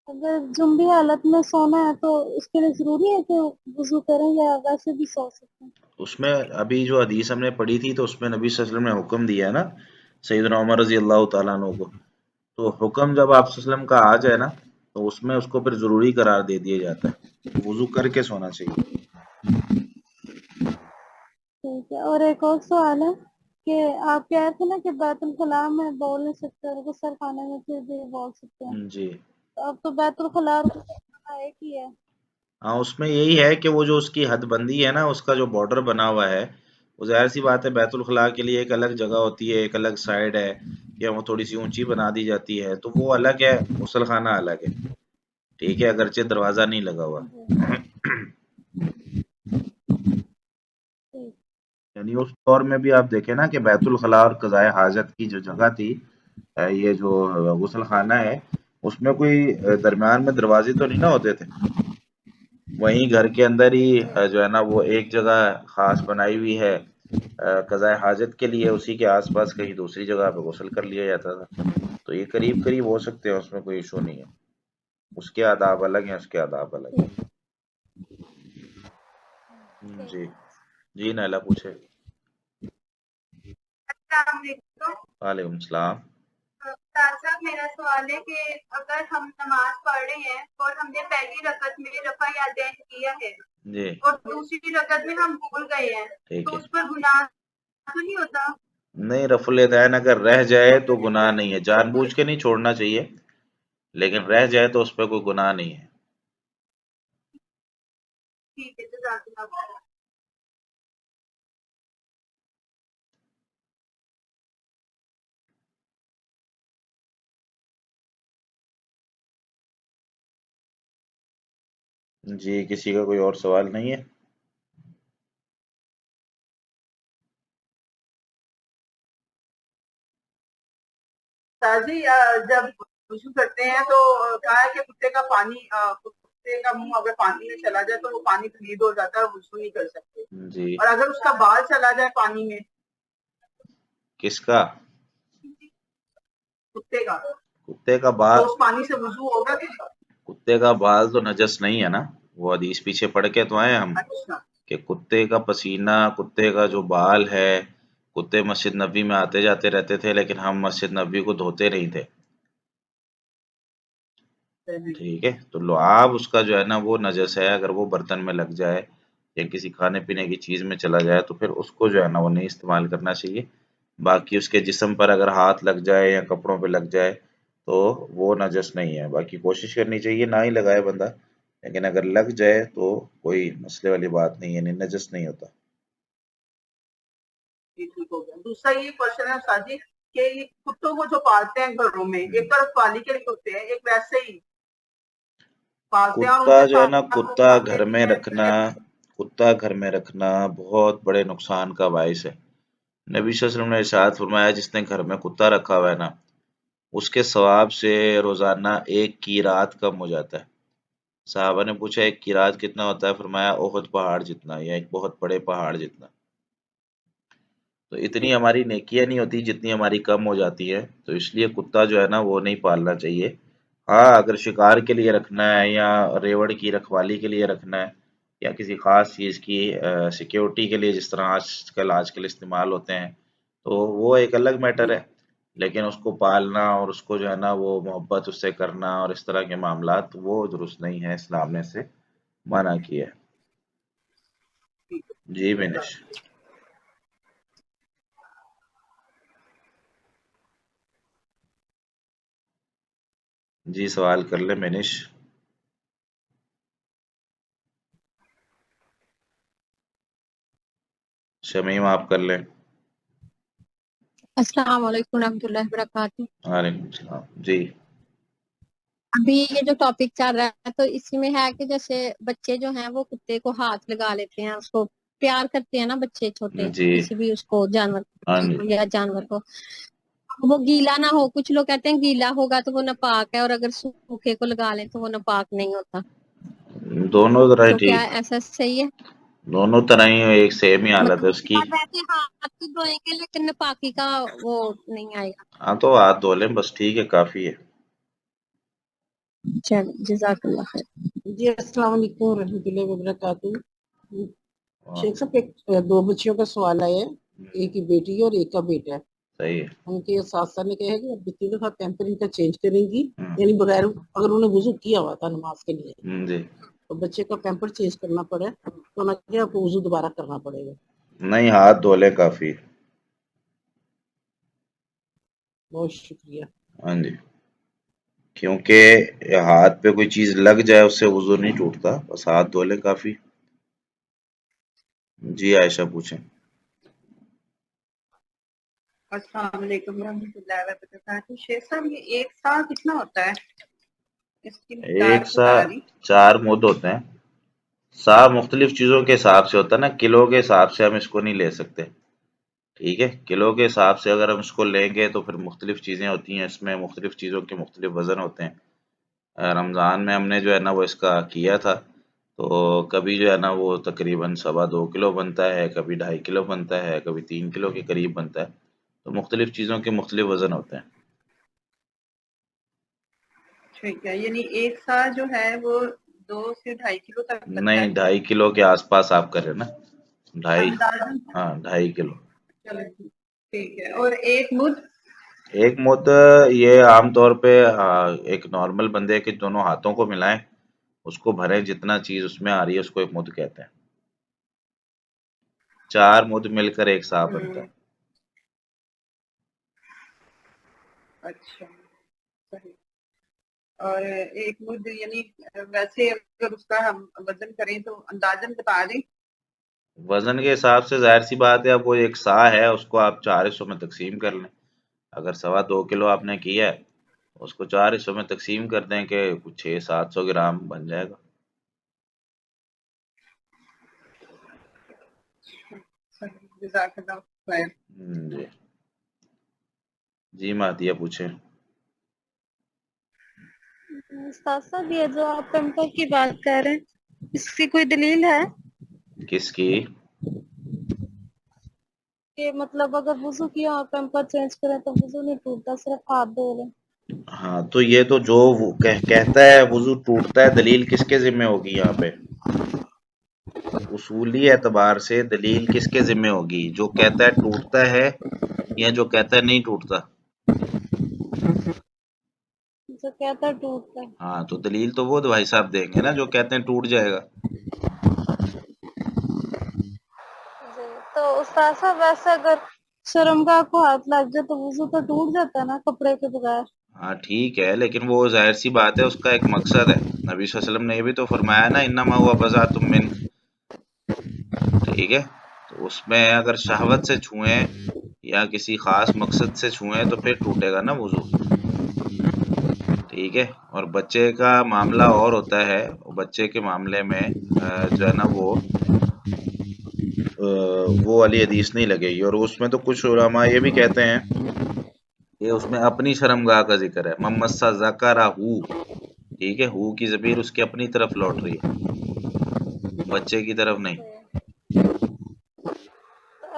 اگر جنبی حالت میں سونا ہے تو اس کے لیے ضروری ہے کہ وضو کریں یا ویسے بھی سو سکتے ہیں؟ اس میں ابھی جو حدیث ہم نے پڑھی تھی تو اس میں نبی صلی اللہ علیہ وسلم نے حکم دیا ہے نا سیدنا عمر رضی اللہ تعالیٰ عنہ کو. تو حکم جب آپ صلی اللہ علیہ وسلم کا آ جائے نا تو اس میں اس کو پھر ضروری قرار دے دیا جاتا ہے. وضو کر کے سونا چاہیے. ٹھیک ہے. اور ایک اور سوال ہے کہ آپ کہہ رہے تھے نا کہ بیت الخلاء میں بول نہیں سکتے اور غسل خانے میں پھر بھی بول سکتے ہیں. جی تو اب تو بیت الخلاء اور غسل خانہ ایک ہی ہے. ہاں، اس میں یہی ہے کہ وہ جو اس کی حد بندی ہے نا اس کا جو بارڈر بنا ہوا ہے وہ ظاہر سی بات ہے بیت الخلاء کے لیے ایک الگ جگہ ہوتی ہے، ایک الگ سائڈ ہے یا وہ تھوڑی سی اونچی بنا دی جاتی ہے تو وہ الگ ہے، غسل خانہ الگ ہے. ٹھیک ہے، اگرچہ دروازہ نہیں لگا ہوا. ٹھیک. یعنی اس دور میں بھی آپ دیکھیں نا کہ بیت الخلاء اور قضائے حاجت کی جو جگہ تھی، یہ جو غسل خانہ ہے اس میں کوئی درمیان میں دروازے تو نہیں نہ ہوتے تھے. وہیں گھر کے اندر ہی جو ہے نا وہ ایک جگہ خاص بنائی ہوئی ہے قضائے حاجت کے لیے، اسی کے آس پاس کہیں دوسری جگہ پہ غسل کر لیا جاتا تھا. تو یہ قریب قریب ہو سکتے ہیں، اس میں کوئی ایشو نہیں ہے. اس کے آداب الگ ہیں، اس کے آداب الگ ہیں. جی جی نیلا پوچھے. السلام علیکم. وعلیکم السلام. استاد صاحب، میرا سوال ہے کہ اگر ہم نماز پڑھ رہے ہیں اور ہم نے پہلی رکعت میں رفع یدین کیا ہے جی اور دوسری رکعت میں ہم بھول گئے ہیں ٹھیک تو ہے. اس پر گناہ تو نہیں ہوتا؟ نہیں، رفع الیدین اگر رہ جائے تو گناہ نہیں ہے. جان بوجھ کے نہیں چھوڑنا چاہیے، لیکن رہ جائے تو اس پہ کوئی گناہ نہیں ہے. ٹھیک ہے، جزاک اللہ خیر. جی کسی کا کوئی اور سوال نہیں ہے؟ استاد جی، جب وضو کرتے ہیں تو کہا ہے کہ کتے کا پانی کتے کا منہ اگر پانی میں چلا جائے تو وہ پانی پلید ہو جاتا ہے، وضو نہیں کر سکتے. جی اور اگر اس کا بال چلا جائے پانی میں، کس کا؟ کتے کا، کتے کا تو بال. اس پانی سے وضو ہوگا کہ؟ کتے کا بال تو نجس نہیں ہے نا، وہ حدیث پیچھے پڑھ کے تو آئے ہم اچھا. کہ کتے کا پسینہ، کتے کا جو بال ہے، کتے مسجد نبوی میں آتے جاتے رہتے تھے لیکن ہم مسجد نبوی کو دھوتے نہیں تھے. ٹھیک ہے، تو لعاب اس کا جو ہے نا وہ نجس ہے. اگر وہ برتن میں لگ جائے یا کسی کھانے پینے کی چیز میں چلا جائے تو پھر اس کو جو ہے نا وہ نہیں استعمال کرنا چاہیے. باقی اس کے جسم پر اگر ہاتھ لگ جائے یا کپڑوں پہ لگ جائے تو وہ نجس نہیں ہے. باقی کوشش کرنی چاہیے نہ ہی لگائے بندہ، لیکن اگر لگ جائے تو کوئی مسئلے والی بات نہیں ہے، یعنی نجس نہیں ہوتا. ٹھیک ہو گیا. دوسرا یہ کوشچن ہے استاد جی کہ یہ کتوں کو جو پالتے ہیں گھروں میں، ایک طرف پالی کے لیے ہوتے ہیں، ایک ویسے ہی پالتے ہیں اور ان کتا کے جو ہے نا، ساتھ وہ کتا کھاتے گھر بھی میں ہیں. رکھنا، کتا گھر میں رکھنا بہت بڑے نقصان کا باعث ہے. نبی صلی اللہ علیہ وسلم نے ارشاد فرمایا جس نے گھر میں کتا رکھا ہوا ہے نا اس کے ثواب سے روزانہ 1 قیرات کم ہو جاتا ہے. صحابہ نے پوچھا 1 قیرات کتنا ہوتا ہے؟ فرمایا احد پہاڑ جتنا، یا ایک بہت بڑے پہاڑ جتنا. تو اتنی ہماری نیکیاں نہیں ہوتی جتنی ہماری کم ہو جاتی ہے، تو اس لیے کتا جو ہے نا وہ نہیں پالنا چاہیے. ہاں اگر شکار کے لیے رکھنا ہے یا ریوڑ کی رکھوالی کے لیے رکھنا ہے یا کسی خاص چیز کی سیکیورٹی کے لیے جس طرح آج کل استعمال ہوتے ہیں تو وہ ایک الگ میٹر ہے. لیکن اس کو پالنا اور اس کو جو ہے نا وہ محبت اس سے کرنا اور اس طرح کے معاملات وہ درست نہیں ہے، اسلام نے سے منع کیا ہے. جی بینش. جی سوال کر لیں بینش. شمیم آپ کر لیں. السلام علیکم ورحمۃ اللہ وبرکاتہ. وعلیکم السلام. جی ابھی یہ جو ٹاپک چل رہا ہے تو اسی میں ہے کہ جیسے بچے جو ہیں وہ کتے کو ہاتھ لگا لیتے ہیں، اس کو پیار کرتے ہیں نا بچے چھوٹے، جی کسی بھی اس کو جانور ہاں جی. یا جانور کو، وہ گیلا نہ ہو. کچھ لوگ کہتے ہیں گیلا ہوگا تو وہ ناپاک ہے، اور اگر سوکھے کو لگا لیں تو وہ ناپاک نہیں ہوتا. دونوں طرح تو کیا ٹھیک. ایسا صحیح ہے؟ دونوں طرح ہی ایک سیم ہی حالت ہے اس کی. ویسے ہاتھ تو دھوئیں گے لیکن نپاکی کا وہ نہیں آئے گا. ہاں تو ہاتھ دھو لیں بس، ٹھیک ہے، کافی ہے. چل جزاک اللہ خیر. جی السلام علیکم ورحمۃ اللہ وبرکاتہ. ہاں، شیخ صاحب ایک 2 بچیوں کا سوال آیا ہے، ایک کی بیٹی ہے اور ایک کا بیٹا ہے. صحیح ہے. ان کے ساتھ نے کہا ہے کہ اب 2 دفعہ پیمپر ان کا چینج کریں گی، ہوں، یعنی بغیر اگر انہوں نے وضو کیا ہوا تھا نماز کے لیے جی. تو بچے کا پیمپر چینج کرنا پڑے تو نہ کہ آپ کو وضو دوبارہ کرنا پڑے گا. نہیں، ہاتھ دھو لیں کافی. بہت شکریہ. ہاں جی، کیونکہ ہاتھ پہ کوئی چیز لگ جائے اس سے وضو نہیں ٹوٹتا، بس ہاتھ دھو لیں کافی. جی عائشہ پوچھیں. السلام علیکم ورحمۃ اللہ وبرکاتہ. شیخ صاحب یہ ایک سا کتنا ہوتا ہے؟ اس کی مقدار ایک سا بتا دی. 4 مد ہوتے ہیں. سا مختلف چیزوں کے حساب سے ہوتا ہے نا، کلو کے حساب سے ہم اس کو نہیں لے سکتے. ٹھیک ہے، کلو کے حساب سے اگر ہم اس کو لیں گے تو پھر مختلف چیزیں ہوتی ہیں، اس میں مختلف چیزوں کے مختلف وزن ہوتے ہیں. رمضان میں ہم نے جو ہے نا وہ اس کا کیا تھا، تو کبھی جو ہے نا وہ تقریباً 2.25 کلو بنتا ہے، کبھی 2.5 کلو بنتا ہے، کبھی 3 کلو کے قریب بنتا ہے. تو مختلف چیزوں کے مختلف وزن ہوتے ہیں. ٹھیک ہے، یعنی ایک سا جو ہے وہ 2 سے 2.5 کلو تک بنتا نہیں، ہے. 2.5 کلو کے آس پاس آپ کریں نا. 2.5. اندازن. ہاں، 2.5 کلو. چلو ٹھیک ہے. اور ایک مد؟ ایک مد یہ عام طور پہ ایک نارمل بندے کے دونوں ہاتھوں کو ملائیں، اس کو بھریں، جتنا چیز اس میں آ رہی ہے اس کو ایک مد کہتے ہیں. 4 مد مل کر ایک سا بنتا ہے. اچھا صحیح. اور ایک مد یعنی ویسے اگر اس کا ہم وزن کریں تو اندازن بتا دیں. وزن کے حساب سے ظاہر سی بات ہے، اب وہ ایک سا ہے، اس کو آپ 4 حصوں میں تقسیم کر لیں. اگر 2.25 کلو آپ نے کیا ہے، اس کو 4 حصوں میں تقسیم کر دیں کہ 600-700 گرام بن جائے گا. صحیح، جزاک اللہ خیر. جی. جی مادیہ پوچھیں. استاد صاحب یہ جو آپ پیمپر کی بات کر رہے ہیں اس کی کوئی دلیل ہے کس کی؟ کہ مطلب اگر وضو کیا اور پیمپر چینج کریں تو وضو نہیں ٹوٹتا، صرف ہاتھ دھو لیں؟ ہاں تو یہ تو جو کہتا ہے وضو ٹوٹتا ہے، دلیل کس کے ذمہ ہوگی یہاں پہ؟ اصولی اعتبار سے دلیل کس کے ذمہ ہوگی؟ جو کہتا ہے ٹوٹتا ہے یا جو کہتا ہے نہیں ٹوٹتا؟ جو کہتا ہے ٹوٹتا ہے. ہاں تو دلیل تو وہ بھائی صاحب دیں گے نا جو کہتے ہیں ٹوٹ جائے گا. جی تو استاد صاحب ویسے اگر شرمگاہ کو ہاتھ لگ جائے تو وضو تو ٹوٹ جاتا ہے نا کپڑے کے بغیر. ہاں ٹھیک ہے، لیکن وہ ظاہر سی بات ہے، اس کا ایک مقصد ہے. نبی صلی اللہ علیہ وسلم نے یہ بھی تو فرمایا نا، انما ہوا بضاعۃ من. ٹھیک ہے، تو اس میں اگر شہوت سے چھوئیں یا کسی خاص مقصد سے چھوئیں تو پھر ٹوٹے گا نا وضو. ٹھیک ہے، اور بچے کا معاملہ اور ہوتا ہے. بچے کے معاملے میں جو ہے نا وہ والی حدیث نہیں لگے گی. اور اس میں تو کچھ علماء یہ بھی کہتے ہیں کہ اس میں اپنی شرمگاہ کا ذکر ہے. ممسا ذکرہ، ٹھیک ہے، ہو کی ضمیر اس کی اپنی طرف لوٹ رہی ہے، بچے کی طرف نہیں.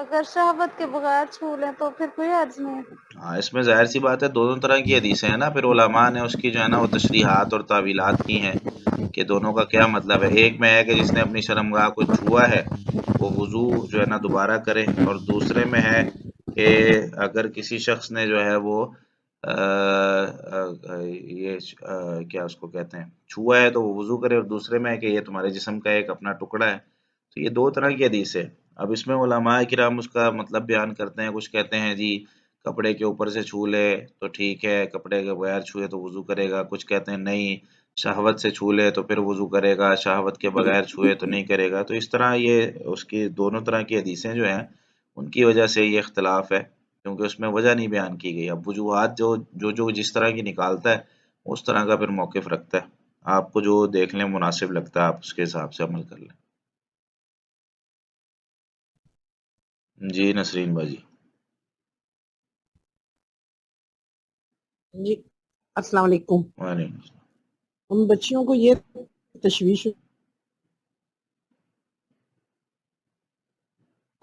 اگر شہوت کے بغیر چھو لیں تو پھر کوئی حرج نہیں. ہاں اس میں ظاہر سی بات ہے دونوں طرح کی حدیثیں ہیں نا، پھر علماء نے اس کی جو ہے نا وہ تشریحات اور تعویلات کی ہیں کہ دونوں کا کیا مطلب ہے. ایک میں ہے کہ جس نے اپنی شرمگاہ کو چھوا ہے وہ وضو جو ہے نا دوبارہ کرے، اور دوسرے میں ہے کہ اگر کسی شخص نے جو ہے وہ یہ کیا اس کو کہتے ہیں چھوا ہے تو وہ وضو کرے، اور دوسرے میں ہے کہ یہ تمہارے جسم کا ایک اپنا ٹکڑا ہے. تو یہ 2 طرح کی حدیث ہے. اب اس میں علماء کرام اس کا مطلب بیان کرتے ہیں. کچھ کہتے ہیں جی کپڑے کے اوپر سے چھو لے تو ٹھیک ہے، کپڑے کے بغیر چھوئے تو وضو کرے گا. کچھ کہتے ہیں نہیں، شہوت سے چھو لے تو پھر وضو کرے گا، شہوت کے بغیر چھوئے تو نہیں کرے گا. تو اس طرح یہ اس کی دونوں طرح کی حدیثیں جو ہیں ان کی وجہ سے یہ اختلاف ہے، کیونکہ اس میں وجہ نہیں بیان کی گئی. اب وجوہات جو جس طرح کی نکالتا ہے اس طرح کا پھر موقف رکھتا ہے. آپ کو جو دیکھ لیں مناسب لگتا ہے آپ اس کے حساب سے عمل کر لیں. جی نسرین باجی. جی السلام علیکم. وعلیکم السلام. ان بچیوں کو یہ تشویش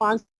5